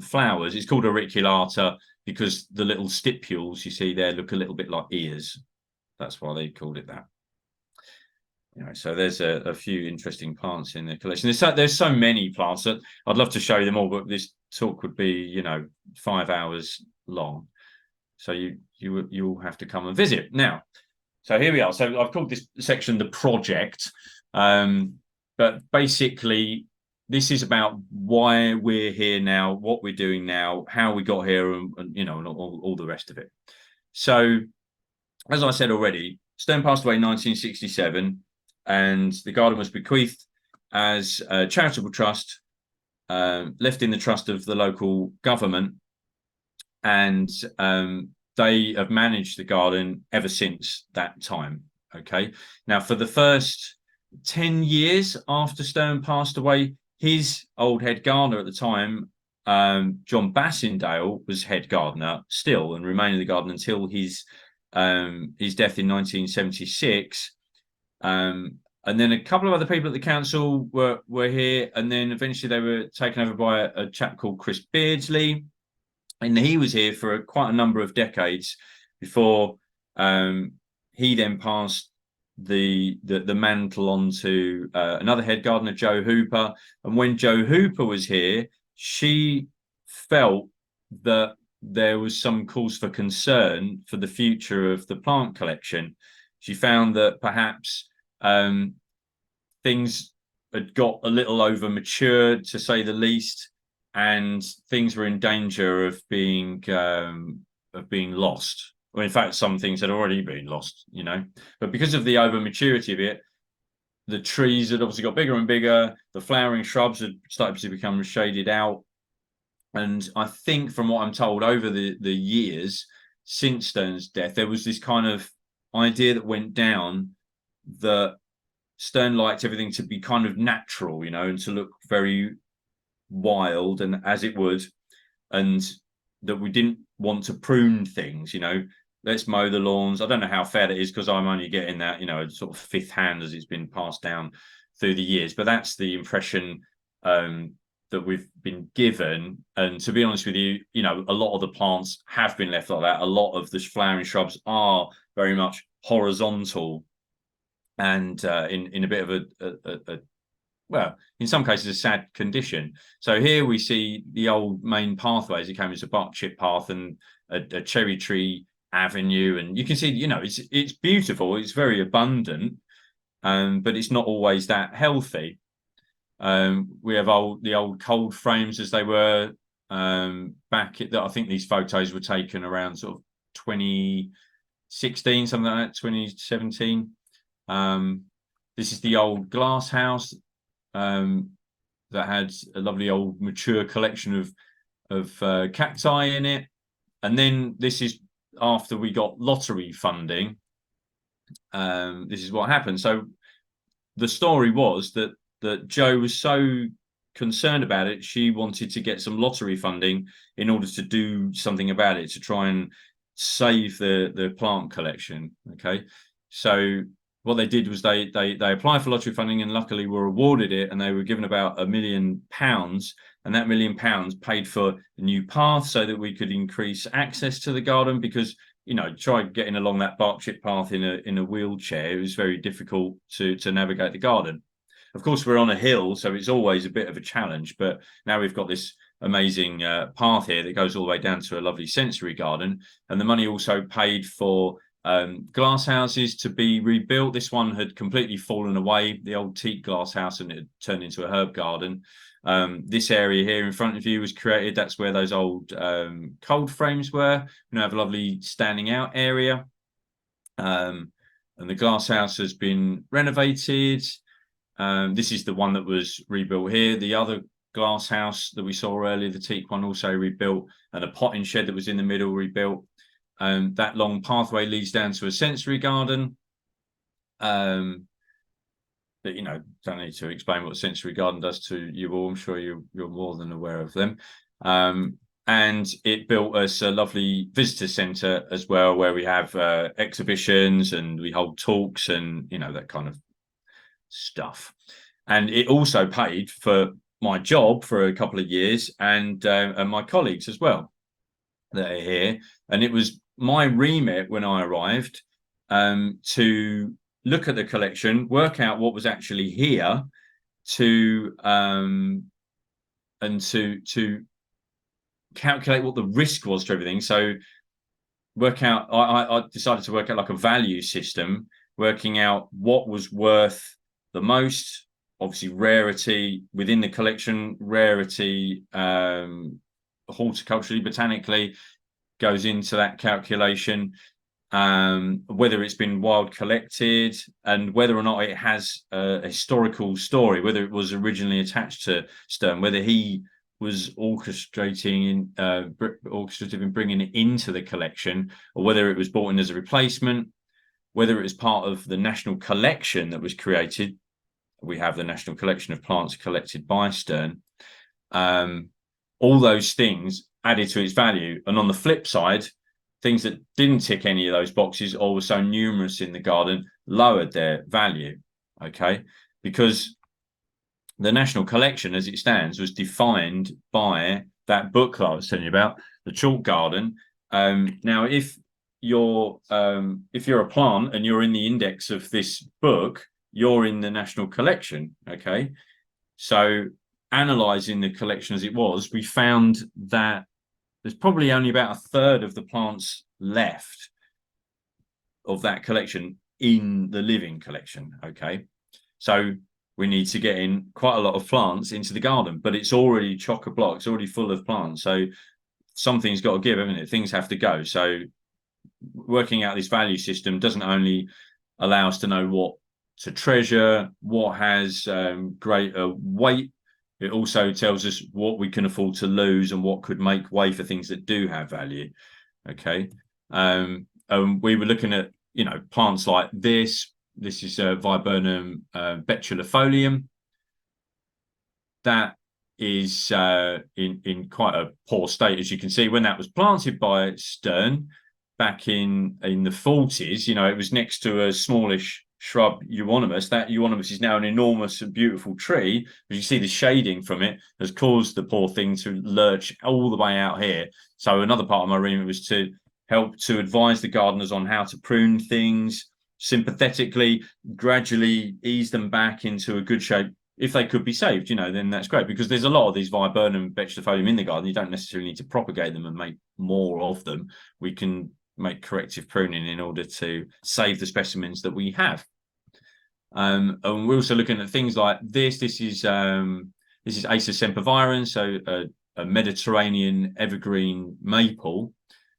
flowers. It's called auriculata because the little stipules you see there look a little bit like ears. That's why they called it that. So there's a few interesting plants in the collection. There's so many plants that I'd love to show you them all, but this talk would be 5 hours long. So you'll have to come and visit now. So here we are. So I've called this section the project, but basically this is about why we're here now, what we're doing now, how we got here, and all the rest of it. So, as I said already, Stearn passed away in 1967, and the garden was bequeathed as a charitable trust, left in the trust of the local government, and they have managed the garden ever since that time. Okay. Now, for the first 10 years after Stearn passed away, his old head gardener at the time, John Bassendale, was head gardener still and remained in the garden until his death in 1976. And then a couple of other people at the council were here, and then eventually they were taken over by a chap called Chris Beardsley, and he was here for quite a number of decades before he then passed the mantle on to another head gardener, Jo Hooper. And when Jo Hooper was here, she felt that there was some cause for concern for the future of the plant collection. She found that perhaps things had got a little over matured, to say the least, and things were in danger of being lost. Well, in fact, some things had already been lost, but because of the over maturity of it, the trees had obviously got bigger and bigger. The flowering shrubs had started to become shaded out. And I think, from what I'm told, over the years since Stearn's death, there was this kind of idea that went down that Stearn liked everything to be kind of natural, and to look very wild and as it would, and that we didn't want to prune things, let's mow the lawns. I don't know how fair that is because I'm only getting that, sort of fifth hand as it's been passed down through the years. But that's the impression that we've been given. And to be honest with you, a lot of the plants have been left like that. A lot of the flowering shrubs are very much horizontal and in a bit of a well, in some cases, a sad condition. So here we see the old main pathways. It came as a bark chip path and a cherry tree avenue, and you can see, it's beautiful. It's very abundant, but it's not always that healthy. We have the old cold frames as they were back. I think these photos were taken around sort of 2016, something like that, 2017. This is the old glass house that had a lovely old mature collection of cacti in it. And then this is after we got lottery funding. This is what happened. So the story was that Jo was so concerned about it, she wanted to get some lottery funding in order to do something about it, to try and save the plant collection. Okay, so what they did was they applied for lottery funding and luckily were awarded it, and they were given about £1 million, and that £1 million paid for a new path so that we could increase access to the garden, because try getting along that bark chip path in a wheelchair, it was very difficult to navigate the garden. Of course, we're on a hill, so it's always a bit of a challenge. But now we've got this amazing path here that goes all the way down to a lovely sensory garden. And the money also paid for glass houses to be rebuilt. This one had completely fallen away, the old teak glass house, and it had turned into a herb garden. This area here in front of you was created. That's where those old cold frames were. We now have a lovely standing out area. And the glass house has been renovated. This is the one that was rebuilt here. The other glass house that we saw earlier, the teak one, also rebuilt, and a potting shed that was in the middle rebuilt. That long pathway leads down to a sensory garden. But, you know, don't need to explain what a sensory garden does to you all. I'm sure you're more than aware of them. And it built us a lovely visitor centre as well, where we have exhibitions and we hold talks and, you know, that kind of stuff. And it also paid for my job for a couple of years and my colleagues as well that are here. And it was my remit when I arrived to look at the collection, work out what was actually here, to calculate what the risk was to everything. So work out, I decided to work out like a value system, working out what was worth the most, obviously rarity within the collection, rarity horticulturally, botanically goes into that calculation, whether it's been wild collected and whether or not it has a historical story, whether it was originally attached to Stearn, whether he was orchestrating in bringing it into the collection, or whether it was brought in as a replacement, whether it was part of the national collection that was created. We have the national collection of plants collected by Stearn. All those things added to its value. And on the flip side, things that didn't tick any of those boxes or were so numerous in the garden lowered their value. Okay, because the national collection as it stands was defined by that book that I was telling you about, the Chalk Garden. Now, if you're a plant and you're in the index of this book, you're in the national collection. Okay, so analysing the collection as it was, we found that there's probably only about a third of the plants left of that collection in the living collection. Okay, so we need to get in quite a lot of plants into the garden, but it's already chock-a-block, it's already full of plants. So something's got to give, haven't it? Things have to go. So working out this value system doesn't only allow us to know what to treasure, what has greater weight, it also tells us what we can afford to lose and what could make way for things that do have value. Okay. We were looking at, you know, plants like this. This is Viburnum betulifolium. That is in quite a poor state, as you can see. When that was planted by Stearn back in the 40s, you know, it was next to a smallish shrub euonymus. That euonymus is now an enormous and beautiful tree, but you see the shading from it has caused the poor thing to lurch all the way out here. So another part of my remit was to help to advise the gardeners on how to prune things sympathetically, gradually ease them back into a good shape. If they could be saved, you know, then that's great, because there's a lot of these Viburnum betulifolium in the garden. You don't necessarily need to propagate them and make more of them. We can make corrective pruning in order to save the specimens that we have. And we're also looking at things like this. This is Acer sempervirens, so a Mediterranean evergreen maple,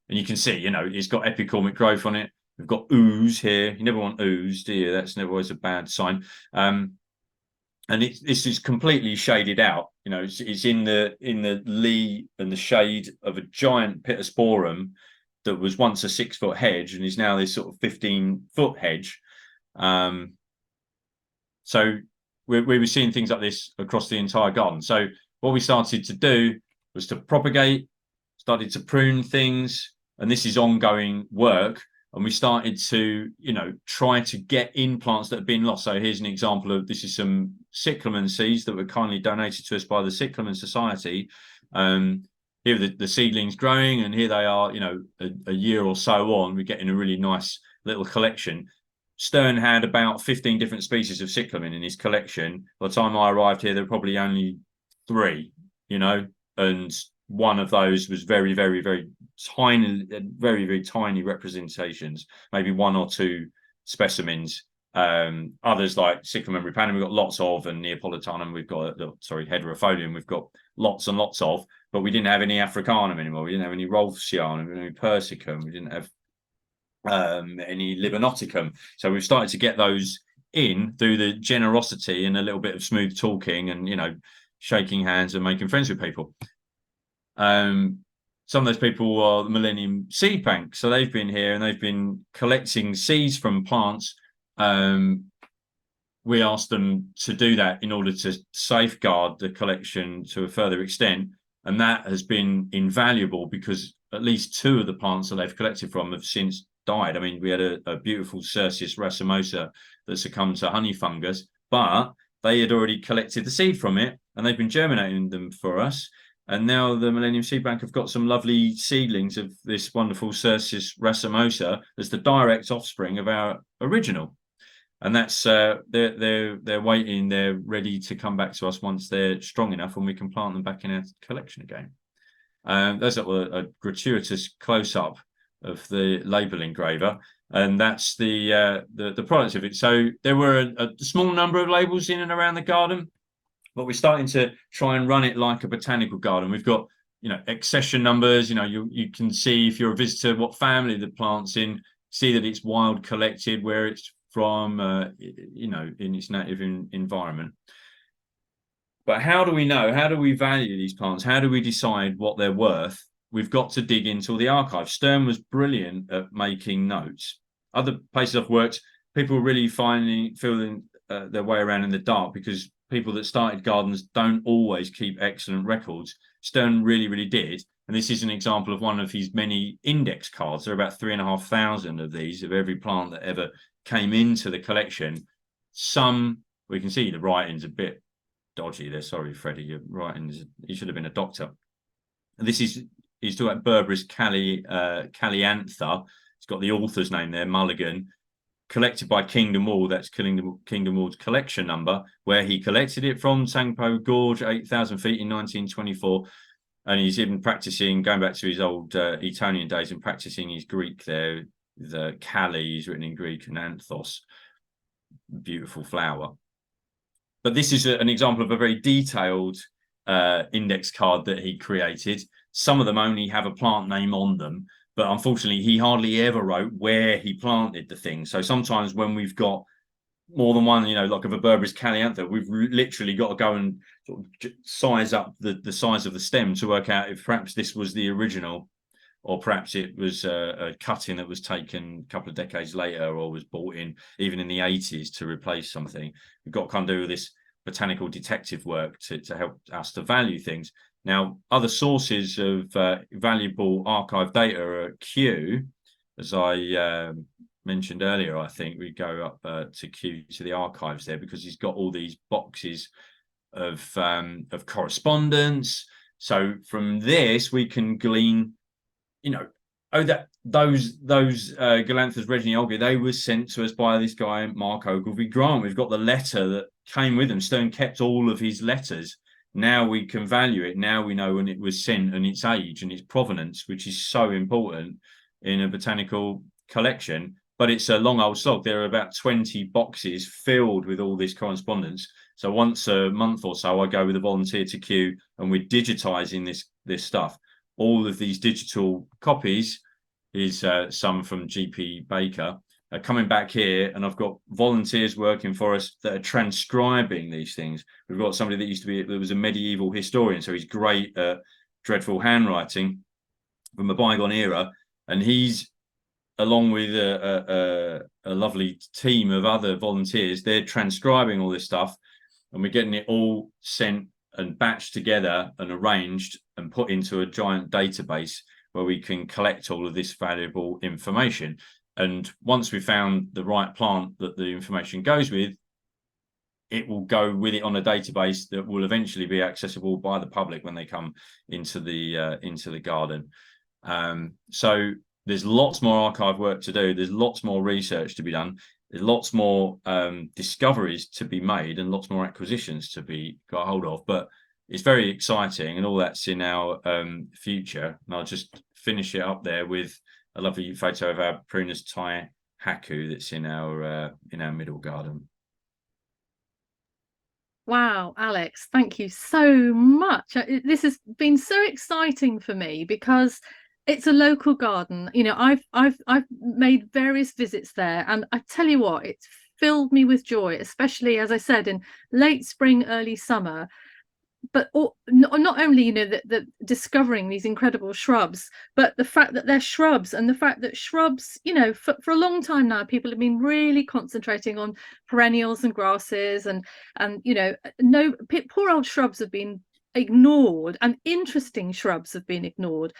and you can see, you know, it's got epicormic growth on it. We've got ooze here. You never want ooze, do you? That's never always a bad sign. And this is completely shaded out. You know, it's in the lee and the shade of a giant pittosporum that was once a 6-foot hedge and is now this sort of 15-foot hedge. So we were seeing things like this across the entire garden. So what we started to do was to propagate, started to prune things, and this is ongoing work. And we started to, you know, try to get in plants that have been lost. So here's an example of, this is some cyclamen seeds that were kindly donated to us by the Cyclamen Society. Here the seedlings growing, and here they are, you know, a year or so on, we're getting a really nice little collection. Stearn had about 15 different species of cyclamen in his collection. By the time I arrived here, there were probably only 3, and one of those was very, very, very tiny, very, very tiny representations, maybe 1 or 2 specimens. Others like Cyclamen repandum, we've got lots of, and Neapolitanum, we've got, Heterofolium, we've got lots and lots of, but we didn't have any Africanum anymore. We didn't have any Rolfsianum, we didn't have any Persicum, we didn't have any Libanoticum. So we've started to get those in through the generosity and a little bit of smooth talking and, shaking hands and making friends with people. Some of those people are the Millennium Seed Bank. So they've been here and they've been collecting seeds from plants. We asked them to do that in order to safeguard the collection to a further extent. And that has been invaluable because at least 2 of the plants that they've collected from have since died. I mean, we had a beautiful Cercis racemosa that succumbed to honey fungus, but they had already collected the seed from it and they've been germinating them for us. And now the Millennium Seed Bank have got some lovely seedlings of this wonderful Cercis racemosa as the direct offspring of our original. And that's they're waiting, they're ready to come back to us once they're strong enough and we can plant them back in our collection again. There's a gratuitous close-up of the label engraver, and that's the products of it. So there were a small number of labels in and around the garden, but we're starting to try and run it like a botanical garden. We've got accession numbers. You can see if you're a visitor what family the plant's in, see that it's wild collected, where it's from, in its native environment. But how do we know? How do we value these plants? How do we decide what they're worth? We've got to dig into the archive. Stearn was brilliant at making notes. Other places I've worked, people really feeling their way around in the dark because people that started gardens don't always keep excellent records. Stearn really, really did. And this is an example of one of his many index cards. There are about 3,500 of these, of every plant that ever came into the collection. Some, we can see the writing's a bit dodgy there. Sorry, Freddie, your writing's, you should have been a doctor. And this is, he's talking about Berberis Calliantha. It's got the author's name there, Mulligan, collected by Kingdom Wall. That's Kingdom Wall's collection number, where he collected it from Tangpo Gorge, 8,000 feet in 1924. And he's even practicing, going back to his old Etonian days and practicing his Greek there. The Kali is written in Greek and Anthos, beautiful flower. But this is an example of a very detailed index card that he created. Some of them only have a plant name on them, but unfortunately he hardly ever wrote where he planted the thing. So sometimes when we've got more than one, like of a Berberis Calliantha, we've literally got to go and sort of size up the size of the stem to work out if perhaps this was the original, or perhaps it was a cutting that was taken a couple of decades later or was bought in even in the 80s to replace something. We've got to kind of do this botanical detective work to help us to value things. Now, other sources of valuable archive data are Kew, as I mentioned earlier. I think we go up to Kew to the archives there because he's got all these boxes of correspondence. So from this we can glean, those Galanthus Regniolgi, they were sent to us by this guy Mark Ogilvie Grant. We've got the letter that came with them. Stearn kept all of his letters. Now we can value it. Now we know when it was sent and its age and its provenance, which is so important in a botanical collection. But it's a long old slog. There are about 20 boxes filled with all this correspondence. So once a month or so, I go with a volunteer to Kew and we're digitizing this stuff. All of these digital copies is some from GP Baker coming back here, and I've got volunteers working for us that are transcribing these things. We've got somebody that was a medieval historian, so he's great at dreadful handwriting from a bygone era, and he's, along with a lovely team of other volunteers, they're transcribing all this stuff, and we're getting it all sent and batched together and arranged and put into a giant database where we can collect all of this valuable information. And once we found the right plant that the information goes with, it will go with it on a database that will eventually be accessible by the public when they come into the garden. So there's lots more archive work to do. There's lots more research to be done. there's lots more discoveries to be made and lots more acquisitions to be got hold of. But it's very exciting, and all that's in our future. And I'll just finish it up there with a lovely photo of our prunus Thai haku that's in our middle garden. Wow, Alex, thank you so much. This has been so exciting for me because it's a local garden. You know, I've made various visits there, and I tell you what, it's filled me with joy, especially as I said in late spring, early summer. But not only, you know, that discovering these incredible shrubs, but the fact that they're shrubs, and the fact that shrubs, you know, for a long time now, people have been really concentrating on perennials and grasses, and you know, no, poor old shrubs have been ignored, and interesting shrubs have been ignored.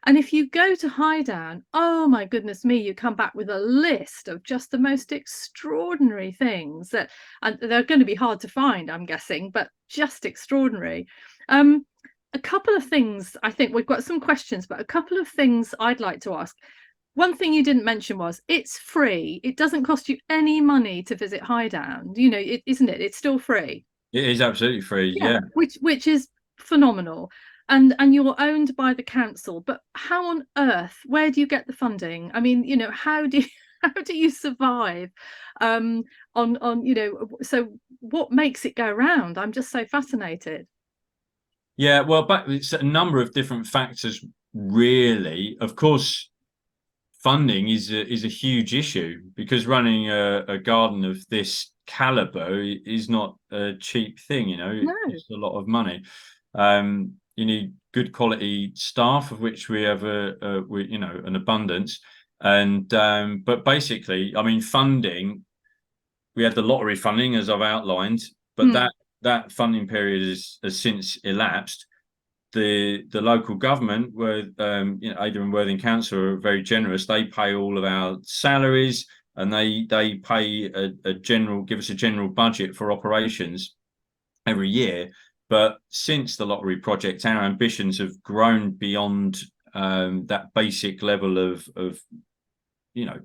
And if you go to Highdown, oh my goodness me, you come back with a list of just the most extraordinary things that, and they're going to be hard to find, I'm guessing, but just extraordinary. A couple of things, I think we've got some questions, but a couple of things I'd like to ask. One thing you didn't mention was it's free. It doesn't cost you any money to visit Highdown. You know, isn't it? It's still free. It is absolutely free, yeah. Which is phenomenal. And you're owned by the council, but how on earth, where do you get the funding? I mean, you know, how do you how do you survive on you know, so what makes it go round? I'm just so fascinated. Yeah, well, but it's a number of different factors, really. Of course, funding is a huge issue, because running a garden of this caliber is not a cheap thing. You know, No. it's a lot of money. You need good quality staff, of which we have you know, an abundance. And but basically, I mean, funding. We had the lottery funding, as I've outlined, but that funding period has since elapsed. The local government were, you know, Ada and Worthing Council are very generous. They pay all of our salaries, and they pay a general, give us a general budget for operations every year. But since the lottery project, our ambitions have grown beyond that basic level of you know,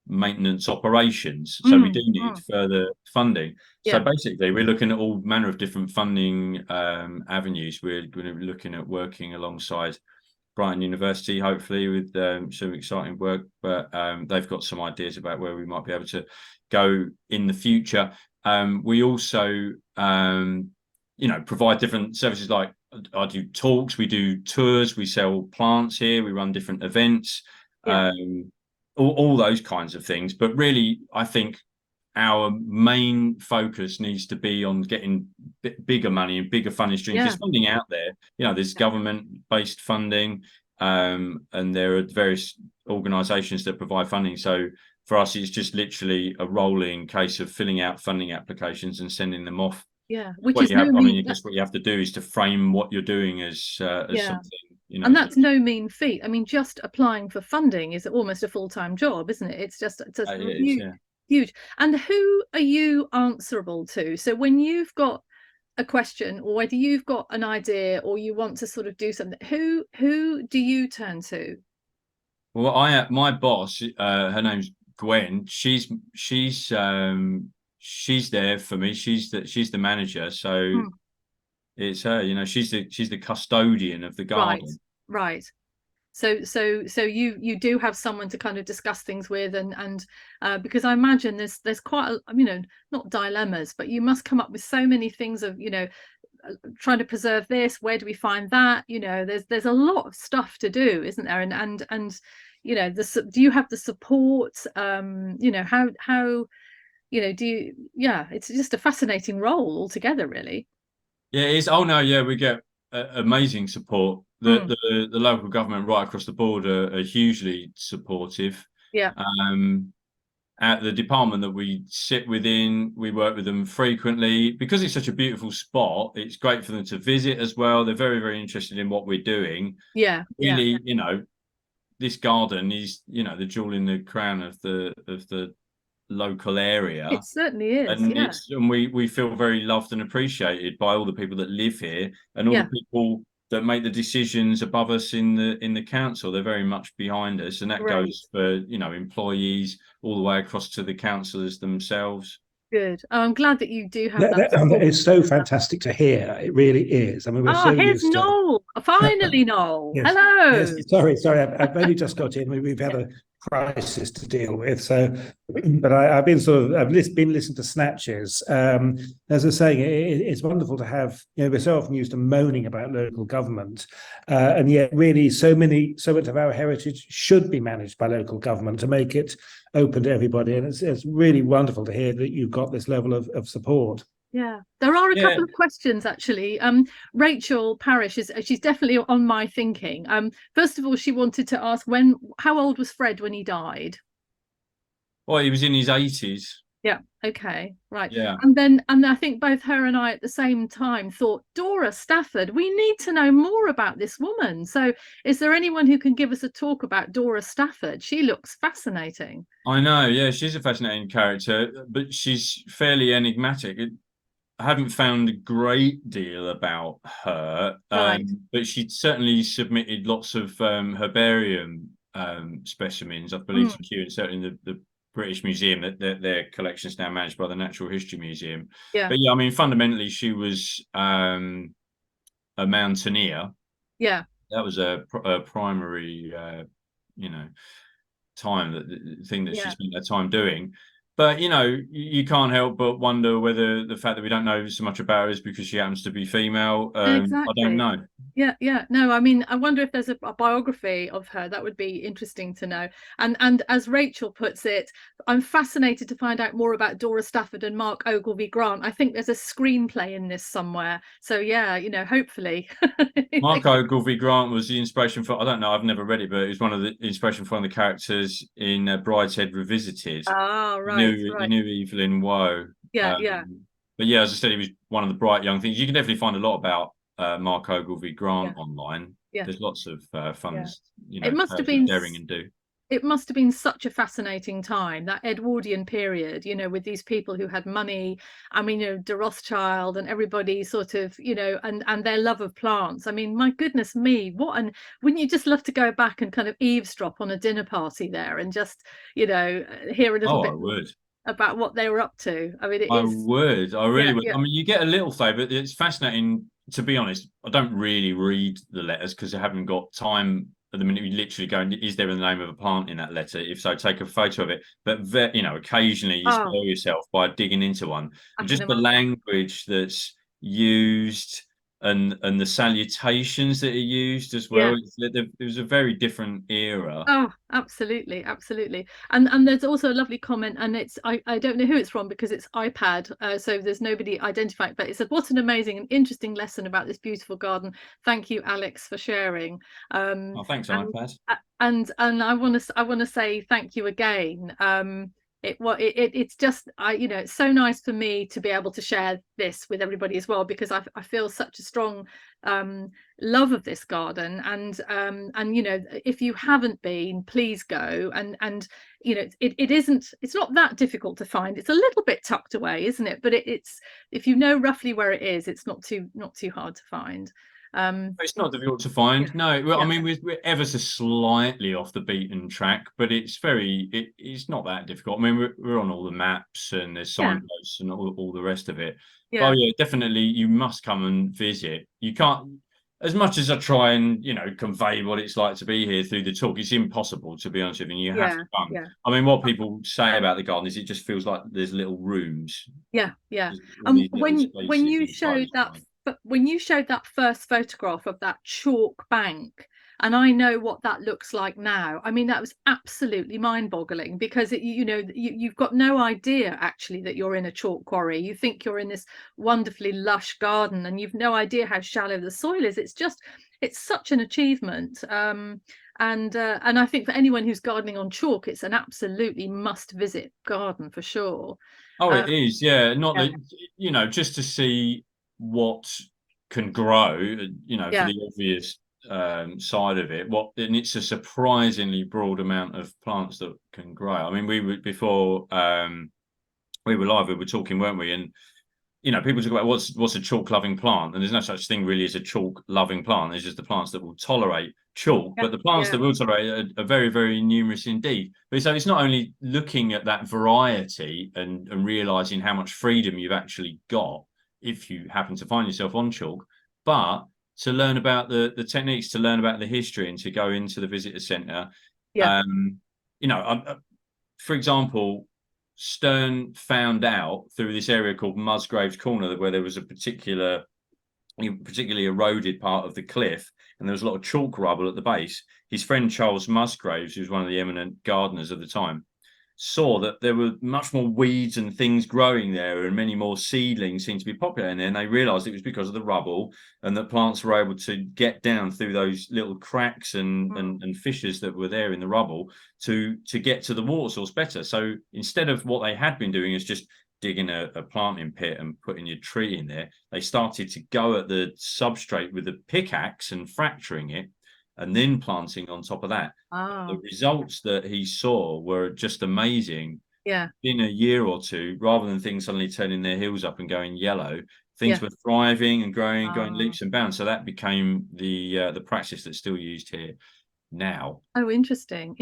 maintenance operations. So we do need further funding. So basically, we're looking at all manner of different funding avenues. We're going to be looking at working alongside Brighton University, hopefully, with some exciting work. But they've got some ideas about where we might be able to go in the future. We also you know, provide different services, like I do talks, we do tours, we sell plants here, we run different events, all those kinds of things. But really, I think our main focus needs to be on getting bigger money and bigger funding streams. There's funding out there, you know, there's government-based funding, and there are various organisations that provide funding. So for us, it's just literally a rolling case of filling out funding applications and sending them off. Yeah, which What is you have, no I mean, mean, just what you have to do is to frame what you're doing as something, you know. and that's no mean feat. I mean, just applying for funding is almost a full-time job, isn't it? It's just huge. And who are you answerable to? So when you've got a question, or whether you've got an idea, or you want to sort of do something, who do you turn to? Well, my boss, her name's Gwen. She's there for me. She's the manager. So it's her. You know, she's the custodian of the garden. Right. So you do have someone to kind of discuss things with, and because I imagine there's quite a, you know, not dilemmas, but you must come up with so many things of, you know, trying to preserve this, where do we find that, you know, there's a lot of stuff to do, isn't there? And you know, do you have the support, you know, how you know, do you, it's just a fascinating role altogether, really. Yeah, it is. Oh no, yeah, we get amazing support. The local government right across the board are hugely supportive. Yeah. At the department that we sit within, we work with them frequently because it's such a beautiful spot. It's great for them to visit as well. They're very, very interested in what we're doing. Yeah. Really, you know, this garden is, you know, the jewel in the crown of the local area. It certainly is. And we feel very loved and appreciated by all the people that live here, and all the people that make the decisions above us in the council. They're very much behind us, and that Great. goes for employees all the way across to the councillors themselves. Good. Oh, I'm glad that you do have that support. It's so fantastic to hear. It really is. I mean, we're so Here's used to. Noel. Finally, Noel. Yes. Hello. Yes. Sorry. I've only just got in. We've had a crisis to deal with. So, but I've been been listening to snatches. As I was saying, it's wonderful to have. We're so often used to moaning about local government, and yet really so much of our heritage should be managed by local government to make it open to everybody. And it's really wonderful to hear that you've got this level of support. Yeah, there are a couple of questions actually. Rachel Parrish she's definitely on my thinking. First of all, she wanted to ask how old was Fred when he died? Well, he was in his 80s. Yeah, okay, right. Yeah. And I think both her and I at the same time thought, Dora Stafford, we need to know more about this woman. So is there anyone who can give us a talk about Dora Stafford? She looks fascinating. I know, yeah, she's a fascinating character, but she's fairly enigmatic. I haven't found a great deal about her, Right. but she certainly submitted lots of herbarium specimens, I believe, to Kew, and certainly the British Museum. That their collection's now managed by the Natural History Museum. Yeah. But yeah, I mean, fundamentally, she was a mountaineer. Yeah. That was a primary, thing that she spent her time doing. But you can't help but wonder whether the fact that we don't know so much about her is because she happens to be female. Exactly. I don't know. Yeah. No, I mean, I wonder if there's a biography of her. That would be interesting to know. And as Rachel puts it, I'm fascinated to find out more about Dora Stafford and Mark Ogilvy Grant. I think there's a screenplay in this somewhere. So yeah, hopefully. Mark Ogilvy Grant was the inspiration for, I don't know, I've never read it, but it was one of the inspiration for one of the characters in Brideshead Revisited. Ah, right. You knew Evelyn Woe. Yeah. But yeah, as I said, he was one of the bright young things. You can definitely find a lot about Mark Ogilvy Grant online. Yeah. There's lots of fun, it must have been daring and do. It must have been such a fascinating time, that Edwardian period, with these people who had money. I mean, de Rothschild and everybody sort of, and their love of plants. I mean, my goodness me, wouldn't you just love to go back and kind of eavesdrop on a dinner party there and just, hear a little bit I would. about what they were up to? I mean, I really would. Yeah. I mean, you get a little flavour. It's fascinating, to be honest. I don't really read the letters because I haven't got time at the minute. You literally go, is there the name of a plant in that letter? If so, take a photo of it. But occasionally you spoil yourself by digging into one. And just the language that's used and the salutations that are used as well. It was a very different era. Oh, absolutely. And there's also a lovely comment, and I don't know who it's from because it's iPad, so there's nobody identified, but it said, what an amazing and interesting lesson about this beautiful garden. Thank you, Alex, for sharing. Thanks, iPad. And I want to say thank you again. It's just it's so nice for me to be able to share this with everybody as well, because I feel such a strong love of this garden, and if you haven't been, please go. And it's not that difficult to find. It's a little bit tucked away, isn't it? But it's if you know roughly where it is, it's not too hard to find. It's not difficult to find. No, well, I mean, we're ever so slightly off the beaten track, but it's not that difficult. I mean, we're on all the maps and there's signposts and all the rest of it. Oh yeah, definitely, you must come and visit. You can't, as much as I try and convey what it's like to be here through the talk, it's impossible, to be honest with you. You have to come. I mean, what people say about the garden is it just feels like there's little rooms. Yeah. When you showed that. But when you showed that first photograph of that chalk bank, and I know what that looks like now, I mean, that was absolutely mind-boggling, because you've got no idea actually that you're in a chalk quarry. You think you're in this wonderfully lush garden, and you've no idea how shallow the soil is. It's such an achievement. And I think for anyone who's gardening on chalk, it's an absolutely must-visit garden for sure. Oh, it is, yeah. Just to see what can grow, for the obvious side of it. And it's a surprisingly broad amount of plants that can grow. I mean, before we were live, we were talking, weren't we? And people talk about what's a chalk loving plant, and there's no such thing really as a chalk loving plant. There's just the plants that will tolerate chalk, but the plants that will tolerate are very, very numerous indeed. But so it's not only looking at that variety and realizing how much freedom you've actually got if you happen to find yourself on chalk, but to learn about the techniques, to learn about the history, and to go into the visitor centre. For example, Stearn found out through this area called Musgrave's Corner where there was a particularly eroded part of the cliff, and there was a lot of chalk rubble at the base. His friend Charles Musgraves, who was one of the eminent gardeners of the time, saw that there were much more weeds and things growing there, and many more seedlings seemed to be popular in there. And they realised it was because of the rubble, and that plants were able to get down through those little cracks and fissures that were there in the rubble to get to the water source better. So instead of what they had been doing is just digging a planting pit and putting your tree in there, they started to go at the substrate with a pickaxe and fracturing it, and then planting on top of that. The results that he saw were just amazing. Yeah. In a year or two, rather than things suddenly turning their heels up and going yellow, things were thriving and growing, going leaps and bounds. So that became the practice that's still used here now. Oh, interesting.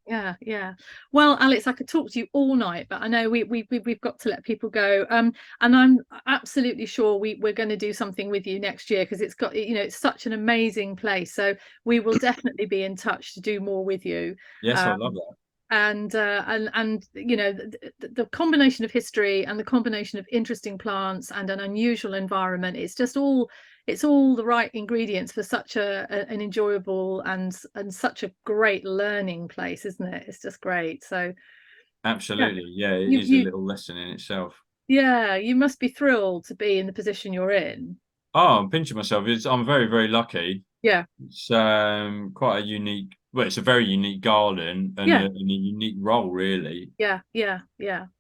Yeah. Well, Alex, I could talk to you all night, but I know we've got to let people go. And I'm absolutely sure we're going to do something with you next year, because it's got, it's such an amazing place. So we will definitely be in touch to do more with you. Yes, I love that. And the combination of history and the combination of interesting plants and an unusual environment, it's all the right ingredients for such an enjoyable and such a great learning place, isn't it? It's just great. So absolutely, it is a little lesson in itself. Yeah, you must be thrilled to be in the position you're in. Oh, I'm pinching myself. I'm very, very lucky. Yeah, it's quite a unique. Well, it's a very unique garden and a unique role, really. Yeah.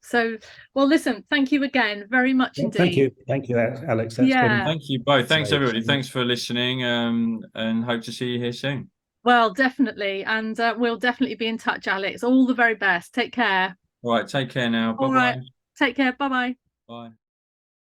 So, well, listen, thank you again very much indeed. Thank you, Alex. Thank you both. Thanks everybody. Thanks for listening, and hope to see you here soon. Well, definitely, and we'll definitely be in touch, Alex. All the very best. Take care. All right, take care now. Bye-bye. All right, take care. Bye-bye. Bye.